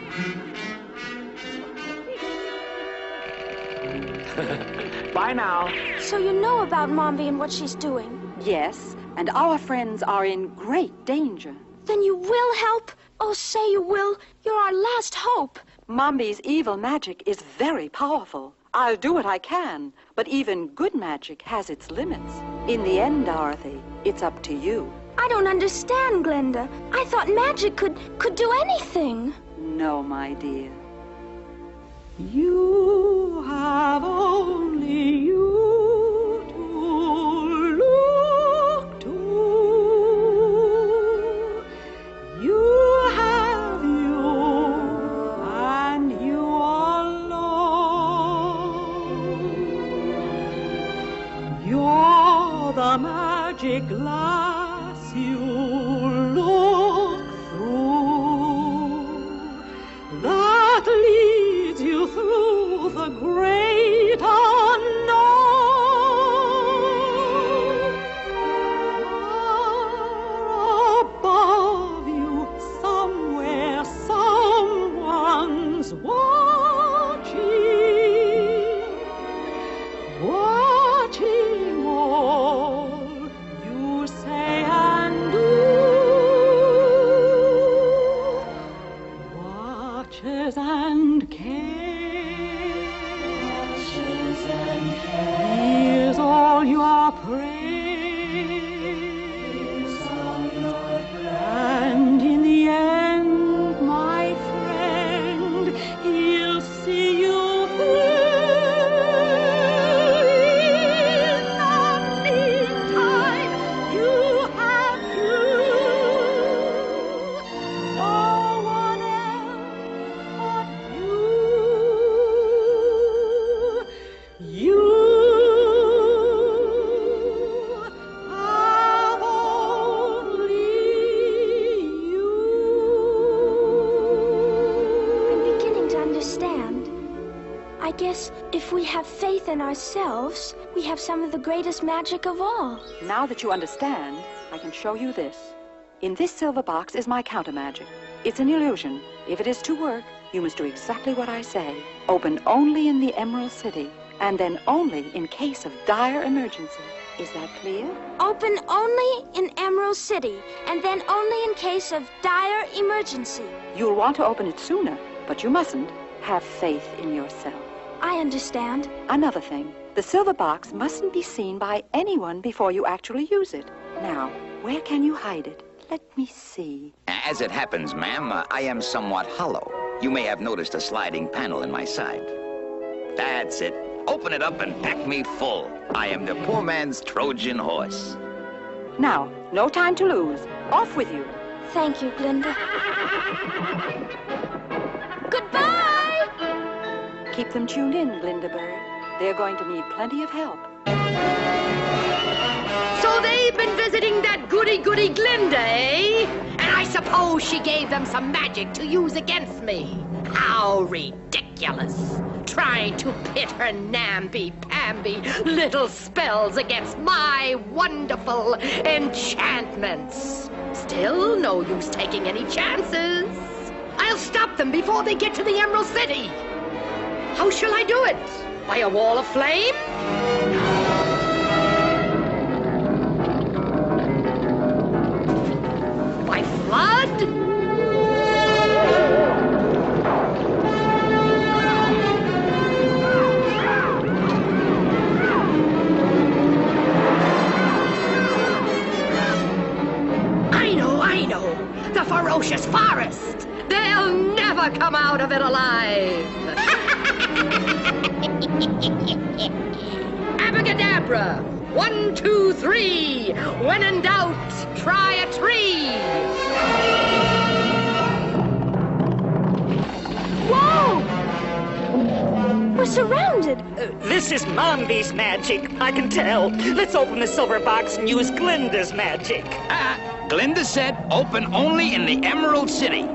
Bye now. So you know about Mombi and what she's doing? Yes, and our friends are in great danger. Then you will help? Oh, say you will. You're our last hope. Mombi's evil magic is very powerful. I'll do what I can, but even good magic has its limits. In the end, Dorothy, it's up to you. I don't understand, Glinda. I thought magic could do anything. No, my dear. You have only you to look to. You have you, and you alone. You're the magic glass you look through that leads you through the great unknown. Far above you, somewhere, someone's watching all you say and do. Watches and cares, hears all your praise, and in the end, my friend, he'll see you through. In the meantime, you have you, no one else. You have only you. I'm beginning to understand. I guess if we have faith in ourselves, we have some of the greatest magic of all. Now that you understand, I can show you this. In this silver box is my counter magic. It's an illusion. If it is to work, you must do exactly what I say. Open only in the Emerald City. and then only in case of dire emergency. Is that clear? Open only in Emerald City, and then only in case of dire emergency. You'll want to open it sooner, but you mustn't. Have faith in yourself. I understand. Another thing, the silver box mustn't be seen by anyone before you actually use it. Now, where can you hide it? Let me see. As it happens, ma'am, I am somewhat hollow. You may have noticed a sliding panel in my side. That's it. Open it up and pack me full. I am the poor man's Trojan horse. Now, no time to lose. Off with you. Thank you, Glinda. Goodbye! Keep them tuned in, Glinda Bird. They're going to need plenty of help. So they've been visiting that goody-goody Glinda, eh? And I suppose she gave them some magic to use against me. How ridiculous. Trying to pit her namby-pamby little spells against my wonderful enchantments. Still, no use taking any chances. I'll stop them before they get to the Emerald City. How shall I do it? By a wall of flame? By flood? I know. The ferocious forest. They'll never come out of it alive. Abracadabra. 1, 2, 3. When in doubt, try a tree. Whoa! We're surrounded. This is Mombi's magic, I can tell. Let's open the silver box and use Glinda's magic. Glinda said open only in the Emerald City.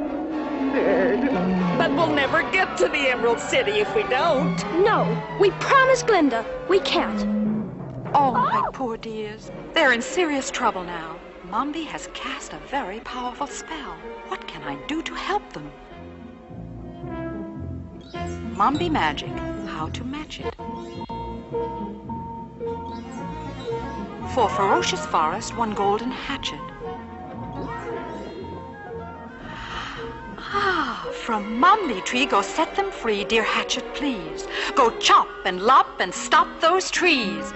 But we'll never get to the Emerald City if we don't. No, we promised Glinda. We can't. Oh, my poor dears. They're in serious trouble now. Mombi has cast a very powerful spell. What can I do to help them? Mombi magic. How to match it. For ferocious forest, 1 golden hatchet. Ah, from Mombi tree, go set them free, dear hatchet, please. Go chop and lop and stop those trees.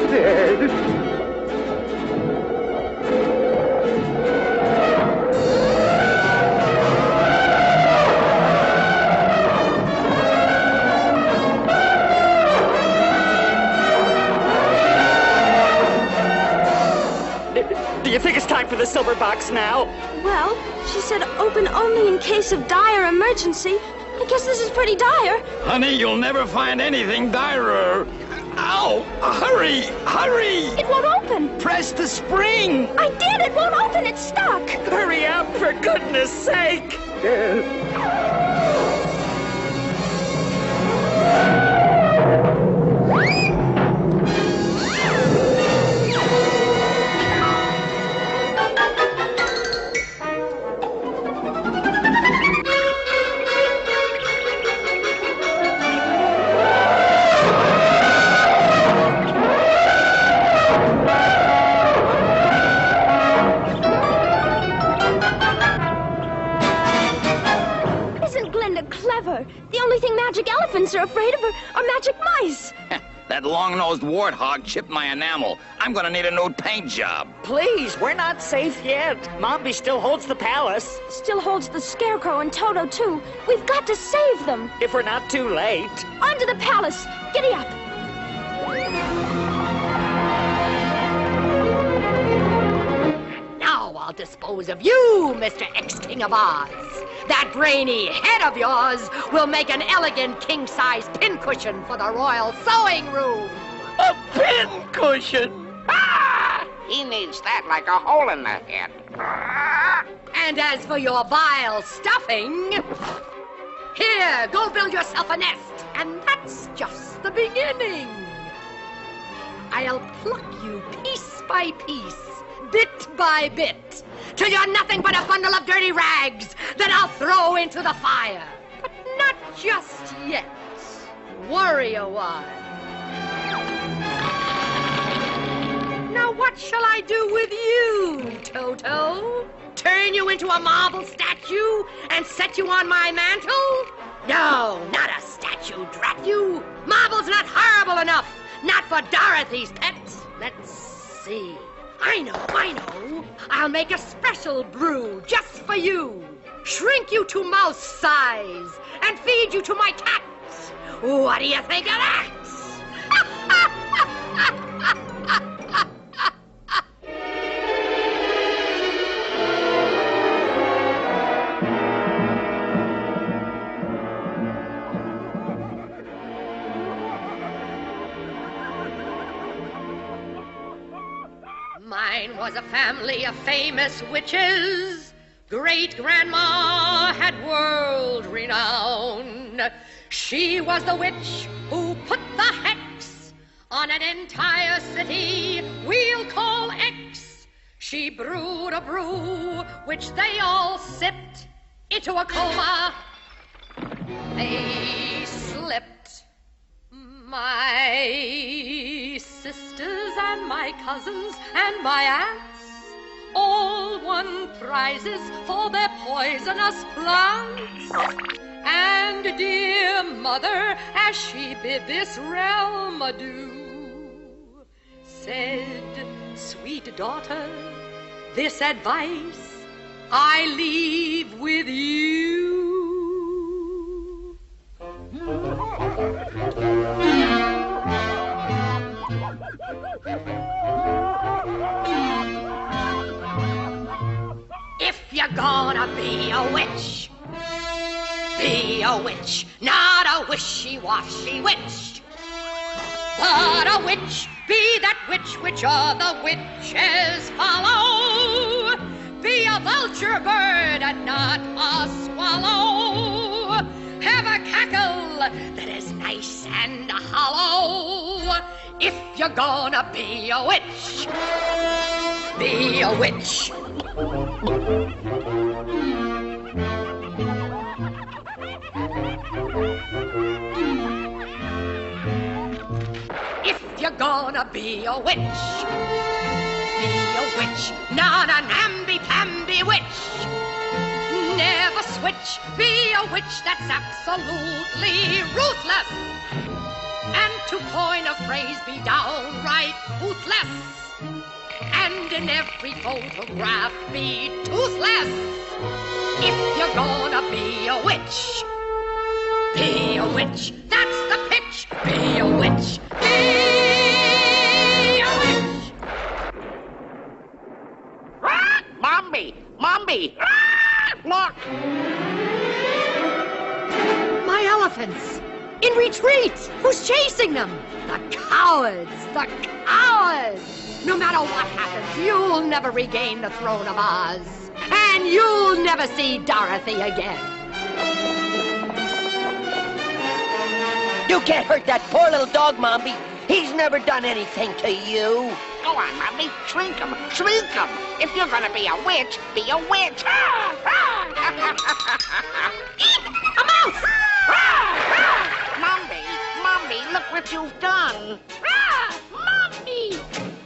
Dead. Do you think it's time for the silver box now? Well, she said open only in case of dire emergency. I guess this is pretty dire. Honey, you'll never find anything direr. Ow! Hurry! Hurry! It won't open. Press the spring! I did! It won't open! It's stuck! Hurry up, for goodness sake! The only thing magic elephants are afraid of are magic mice. That long-nosed warthog chipped my enamel. I'm gonna need a new paint job. Please, we're not safe yet. Mombi still holds the palace. Still holds the Scarecrow and Toto, too. We've got to save them. If we're not too late. On to the palace. Giddy up. Now I'll dispose of you, Mr. Ex-King of Oz. That brainy head of yours will make an elegant king-size pincushion for the royal sewing room. A pincushion? Ah! He needs that like a hole in the head. And as for your vile stuffing, here, go build yourself a nest. And that's just the beginning. I'll pluck you piece by piece, bit by bit, till you're nothing but a bundle of dirty rags that I'll throw into the fire. But not just yet. Worry a while. Now what shall I do with you, Toto? Turn you into a marble statue and set you on my mantle? No, not a statue, drat you. Marble's not horrible enough. Not for Dorothy's pet. Let's see. I know. I'll make a special brew just for you. Shrink you to mouse size and feed you to my cats. What do you think of that? Mine was a family of famous witches. Great-grandma had world renown. She was the witch who put the hex on an entire city we'll call X. She brewed a brew which they all sipped into a coma. They slipped. My sisters and my cousins and my aunts all won prizes for their poisonous plants. And dear mother, as she bid this realm adieu, said, sweet daughter, this advice I leave with you. If you're gonna be a witch, not a wishy-washy witch, but a witch. Be that witch other witches follow. Be a vulture bird and not a swallow. Have a cackle that is nice and hollow. If you're gonna be a witch, be a witch. If you're gonna be a witch, not a namby-pamby witch. Never swear be a witch that's absolutely ruthless. And to coin a phrase, be downright toothless. And in every photograph, be toothless. If you're gonna be a witch, be a witch. That's the pitch. Be a witch. Be a witch. Ah, Mombi! Ah, look! My elephants! In retreat! Who's chasing them? The cowards! The cowards! No matter what happens, you'll never regain the throne of Oz. And you'll never see Dorothy again. You can't hurt that poor little dog, Mombi. He's never done anything to you. Go on, Mombi. Shrink him. Shrink him. If you're gonna be a witch, be a witch. Ah, ah. A mouse! Mombi, look what you've done. Mommy!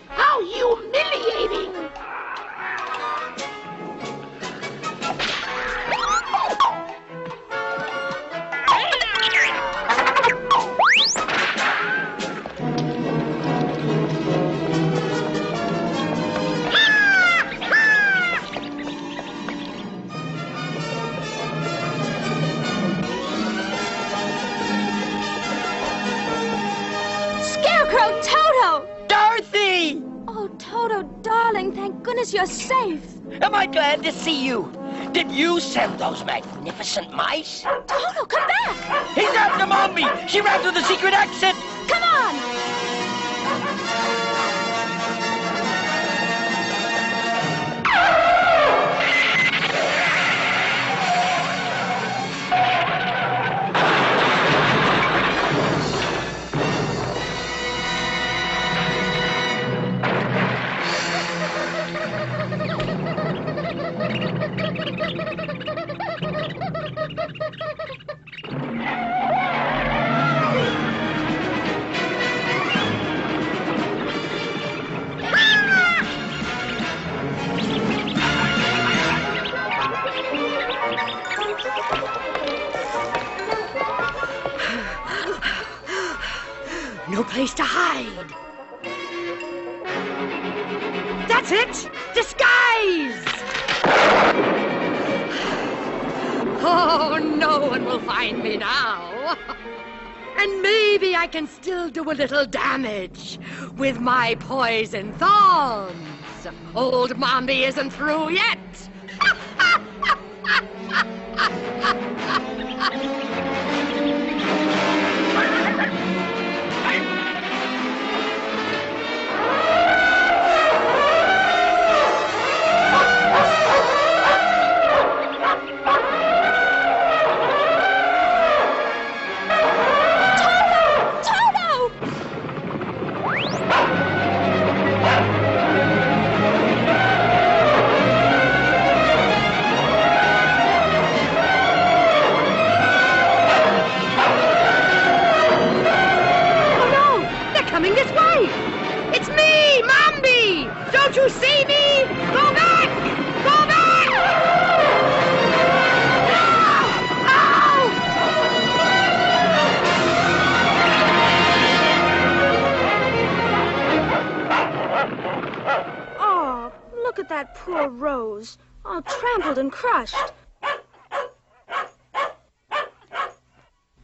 How humiliating! Toto! Dorothy! Oh, Toto, darling, thank goodness you're safe. Am I glad to see you? Did you send those magnificent mice? Toto, come back! He's after Mombi! She ran through the secret exit! Come on! No place to hide. That's it! Disguise! Oh, no one will find me now. And maybe I can still do a little damage with my poison thorns. Old Mombi isn't through yet. Don't you see me? Go back! Go back! Oh, look at that poor Rose, all trampled and crushed.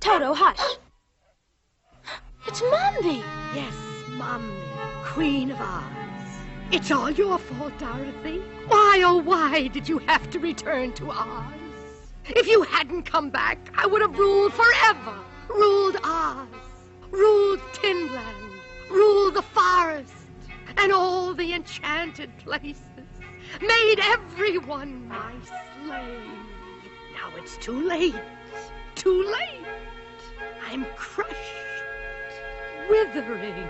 Toto, hush. It's Mombi. Yes, Mombi, Queen of Oz. It's all your fault, Dorothy. Why, oh, why did you have to return to Oz? If you hadn't come back, I would have ruled forever. Ruled Oz, ruled Tinland, ruled the forest, and all the enchanted places. Made everyone my slave. Now it's too late. Too late. I'm crushed, withering.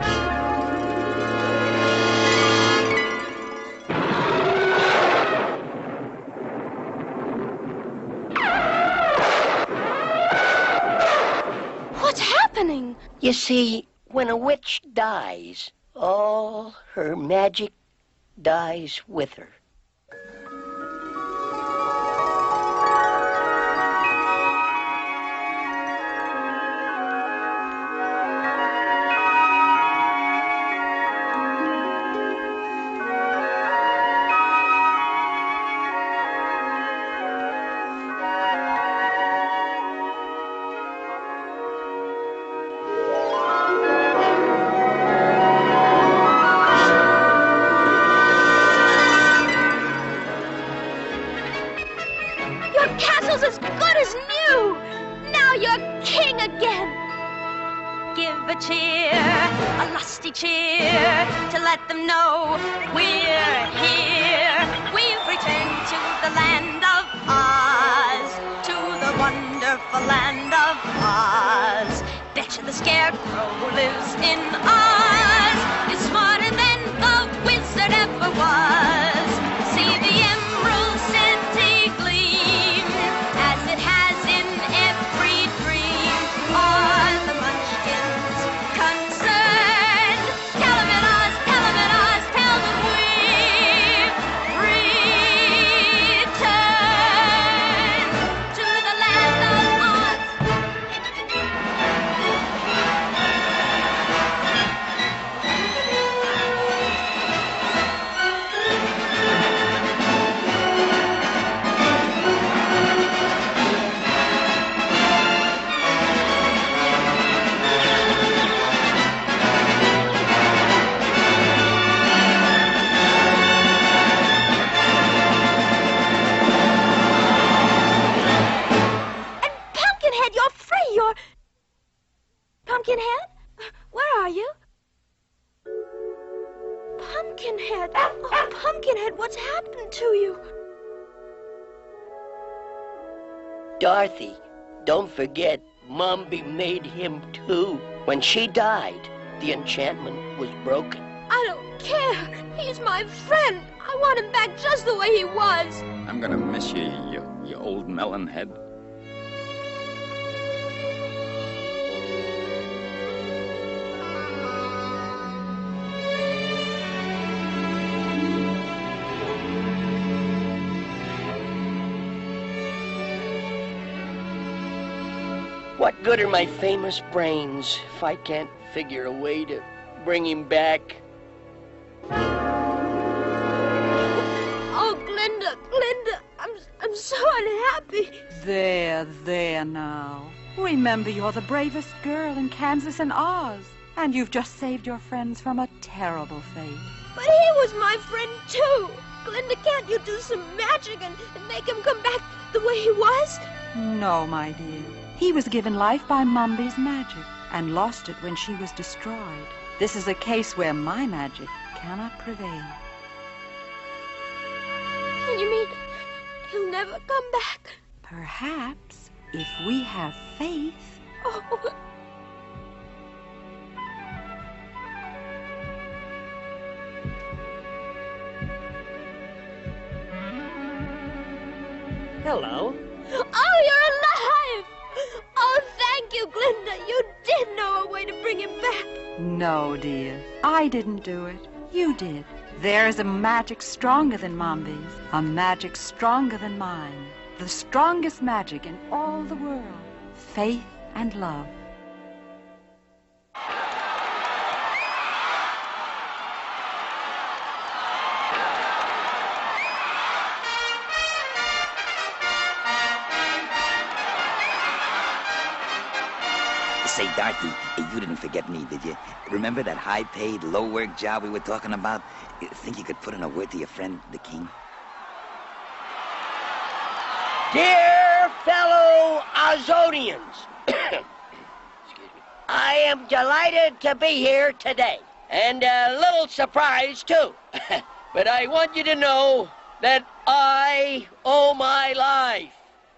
What's happening? You see, when a witch dies, all her magic dies with her. give a cheer, a lusty cheer, to let them know we're here. We've returned to the land of Oz, to the wonderful land of Oz. Betcha the Scarecrow who lives in Oz is smarter than the wizard ever was. See the Emerald City gleam as it has in every dream. Are the Munchkins concerned? Tell them in Oz, tell them in Oz, tell them we've returned to the land of Oz. Pumpkinhead, you're free. You're... Pumpkinhead? Where are you? Pumpkinhead. Oh, Pumpkinhead, what's happened to you? Dorothy, don't forget, Mombi made him too. When she died, the enchantment was broken. I don't care. He's my friend. I want him back just the way he was. I'm gonna miss you, you old melon head. What good are my famous brains if I can't figure a way to bring him back? Oh, Glinda, I'm so unhappy. There now. Remember, you're the bravest girl in Kansas and Oz. And you've just saved your friends from a terrible fate. But he was my friend, too. Glinda, can't you do some magic and make him come back the way he was? No, my dear. He was given life by Mombi's magic and lost it when she was destroyed. This is a case where my magic cannot prevail. You mean he'll never come back? Perhaps, if we have faith. Oh. Hello. Oh, you're alive! Oh, thank you, Glinda. You did know a way to bring him back. No, dear. I didn't do it. You did. There is a magic stronger than Mombi's. A magic stronger than mine. The strongest magic in all the world. Faith and love. Say, Dorothy, you didn't forget me, did you? Remember that high-paid, low-work job we were talking about? You think you could put in a word to your friend, the king? Dear fellow Ozonians, excuse me, I am delighted to be here today, and a little surprised too. But I want you to know that I owe my life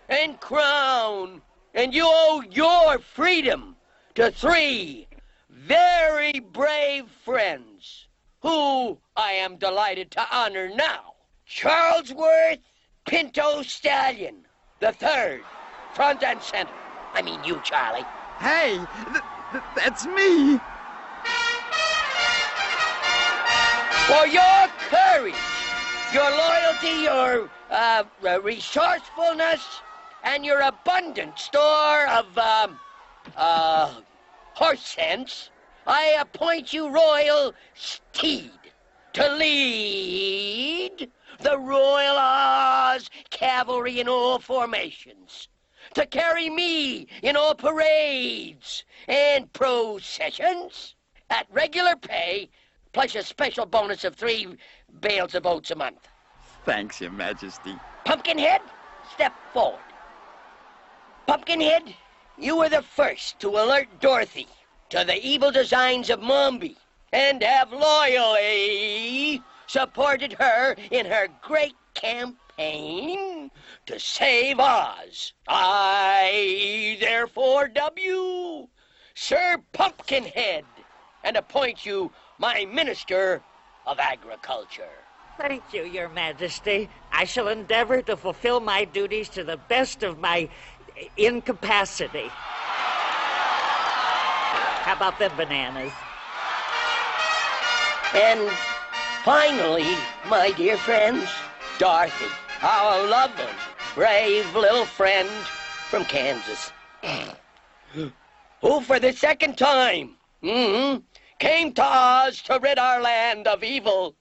and crown, and you owe your freedom to 3 very brave friends who I am delighted to honor now. Charlesworth Pinto Stallion, the 3rd, front and center. I mean you, Charlie. Hey, that's me. For your courage, your loyalty, your resourcefulness, and your abundant store of, horse sense, I appoint you Royal Steed to lead the Royal Oz Cavalry in all formations, to carry me in all parades and processions at regular pay, plus a special bonus of 3 bales of oats a month. Thanks, Your Majesty. Pumpkinhead, step forward. Pumpkinhead, you were the first to alert Dorothy to the evil designs of Mombi and have loyally supported her in her great campaign to save Oz. I therefore dub you Sir Pumpkinhead and appoint you my Minister of Agriculture. Thank you, Your Majesty. I shall endeavor to fulfill my duties to the best of my incapacity. How about them bananas? And finally, my dear friends, Dorothy, our lovely, brave little friend from Kansas, who for the second time came to Oz to rid our land of evil.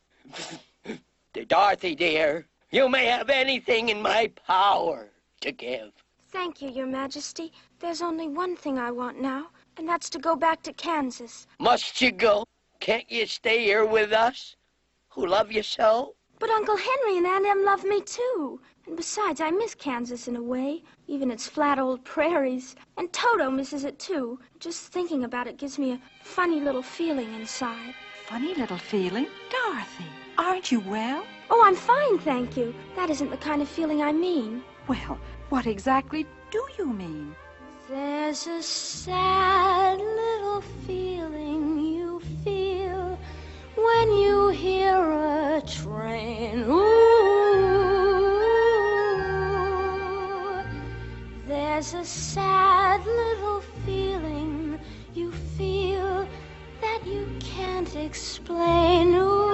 Dorothy, dear, you may have anything in my power to give. Thank you, Your Majesty. There's only one thing I want now, and that's to go back to Kansas. Must you go? Can't you stay here with us, who love you so? But Uncle Henry and Aunt Em love me, too. And besides, I miss Kansas in a way, even its flat old prairies. And Toto misses it, too. Just thinking about it gives me a funny little feeling inside. Funny little feeling? Dorothy, aren't you well? Oh, I'm fine, thank you. That isn't the kind of feeling I mean. Well, what exactly do you mean? There's a sad little feeling you feel when you hear a train. Ooh, there's a sad little feeling you feel that you can't explain. Ooh,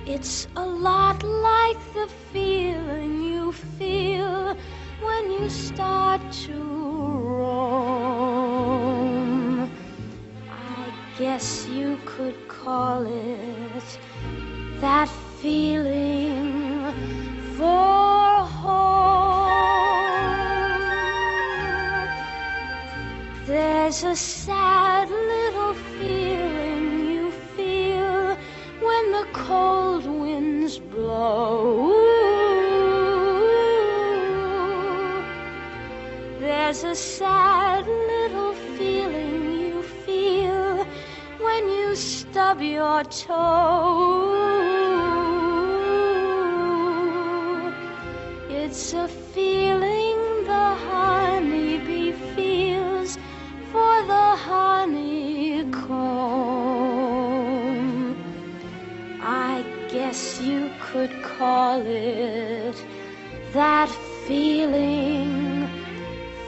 it's a lot like the feeling you feel when you start to roam. I guess you could call it that feeling for home. There's a sad little feeling you feel when the cold winds blow. There's a sad little feeling you feel when you stub your toe. It's a feeling the honeybee feels for the honeycomb. I guess you could call it that feeling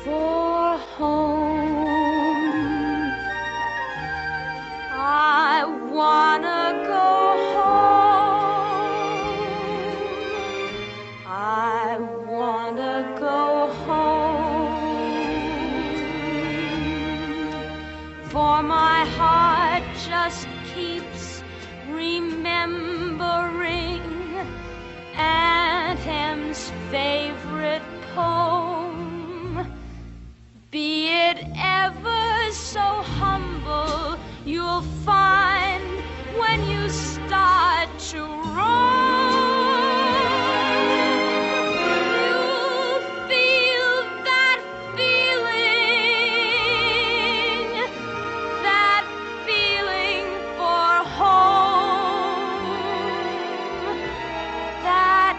for home. I wanna go home. I wanna go home. For my heart just keeps remembering Aunt Em's favorite poem. Be it ever so humble, you'll find when you start to roam, you'll feel that feeling for home, that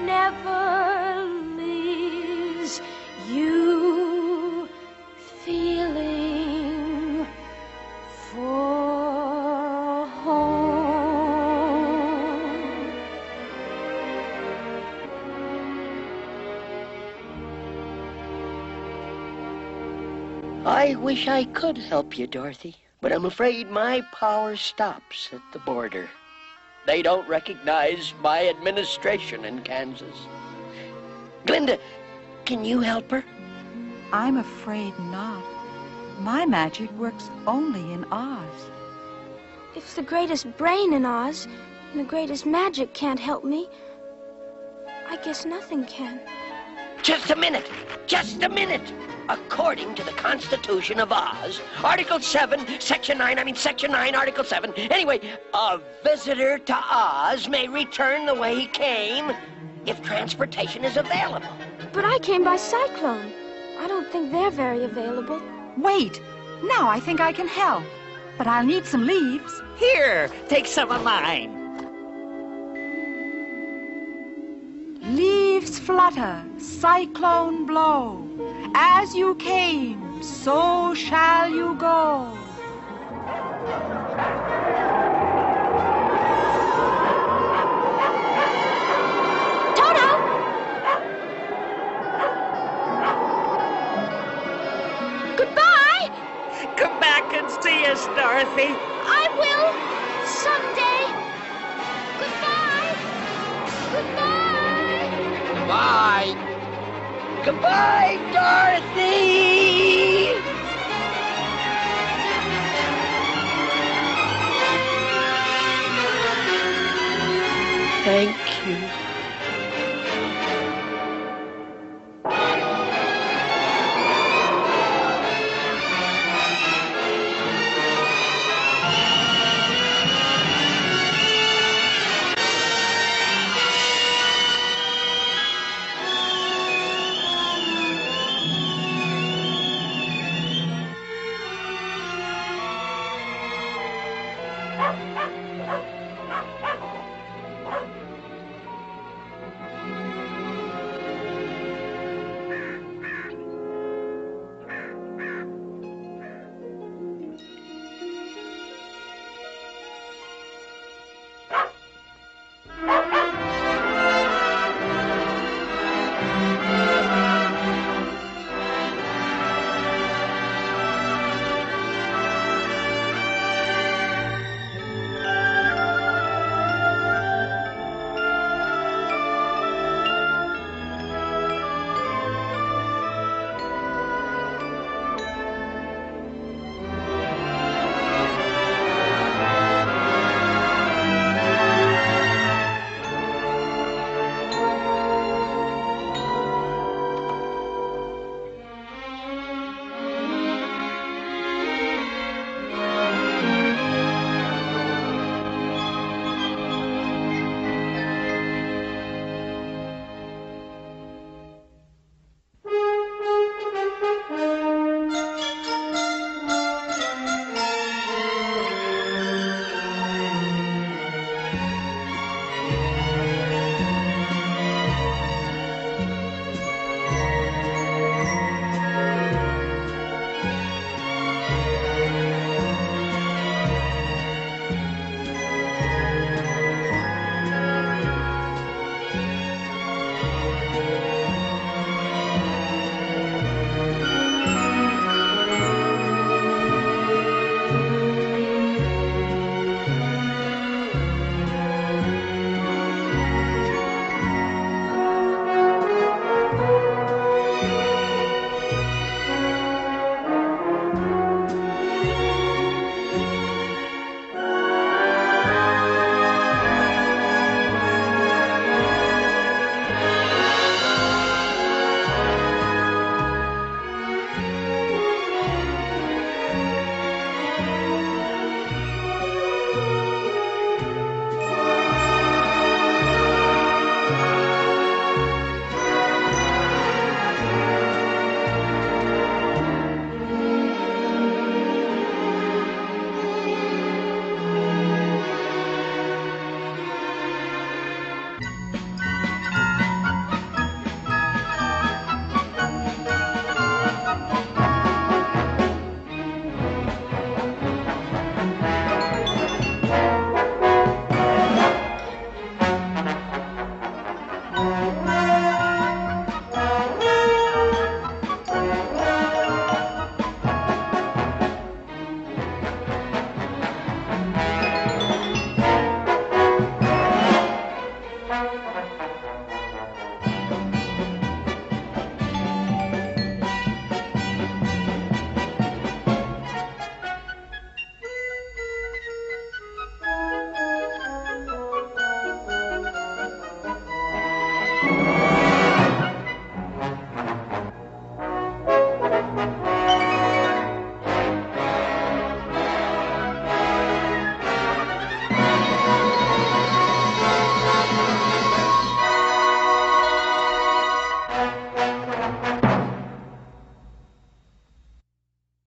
never leaves you feeling for home. I wish I could help you, Dorothy, but I'm afraid my power stops at the border. They don't recognize my administration in Kansas. Glinda, can you help her? I'm afraid not. My magic works only in Oz. If the greatest brain in Oz and the greatest magic can't help me, I guess nothing can. Just a minute! Just a minute! According to the Constitution of Oz, Article 7, Section 9, Article 7. Anyway, a visitor to Oz may return the way he came if transportation is available. But I came by cyclone. I don't think they're very available. Wait, now I think I can help. But I'll need some leaves. Here, take some of mine. Leaves flutter, cyclone blow. As you came, so shall you go. Goodbye! Come back and see us, Dorothy. I will, someday. Goodbye! Goodbye. Goodbye, Dorothy!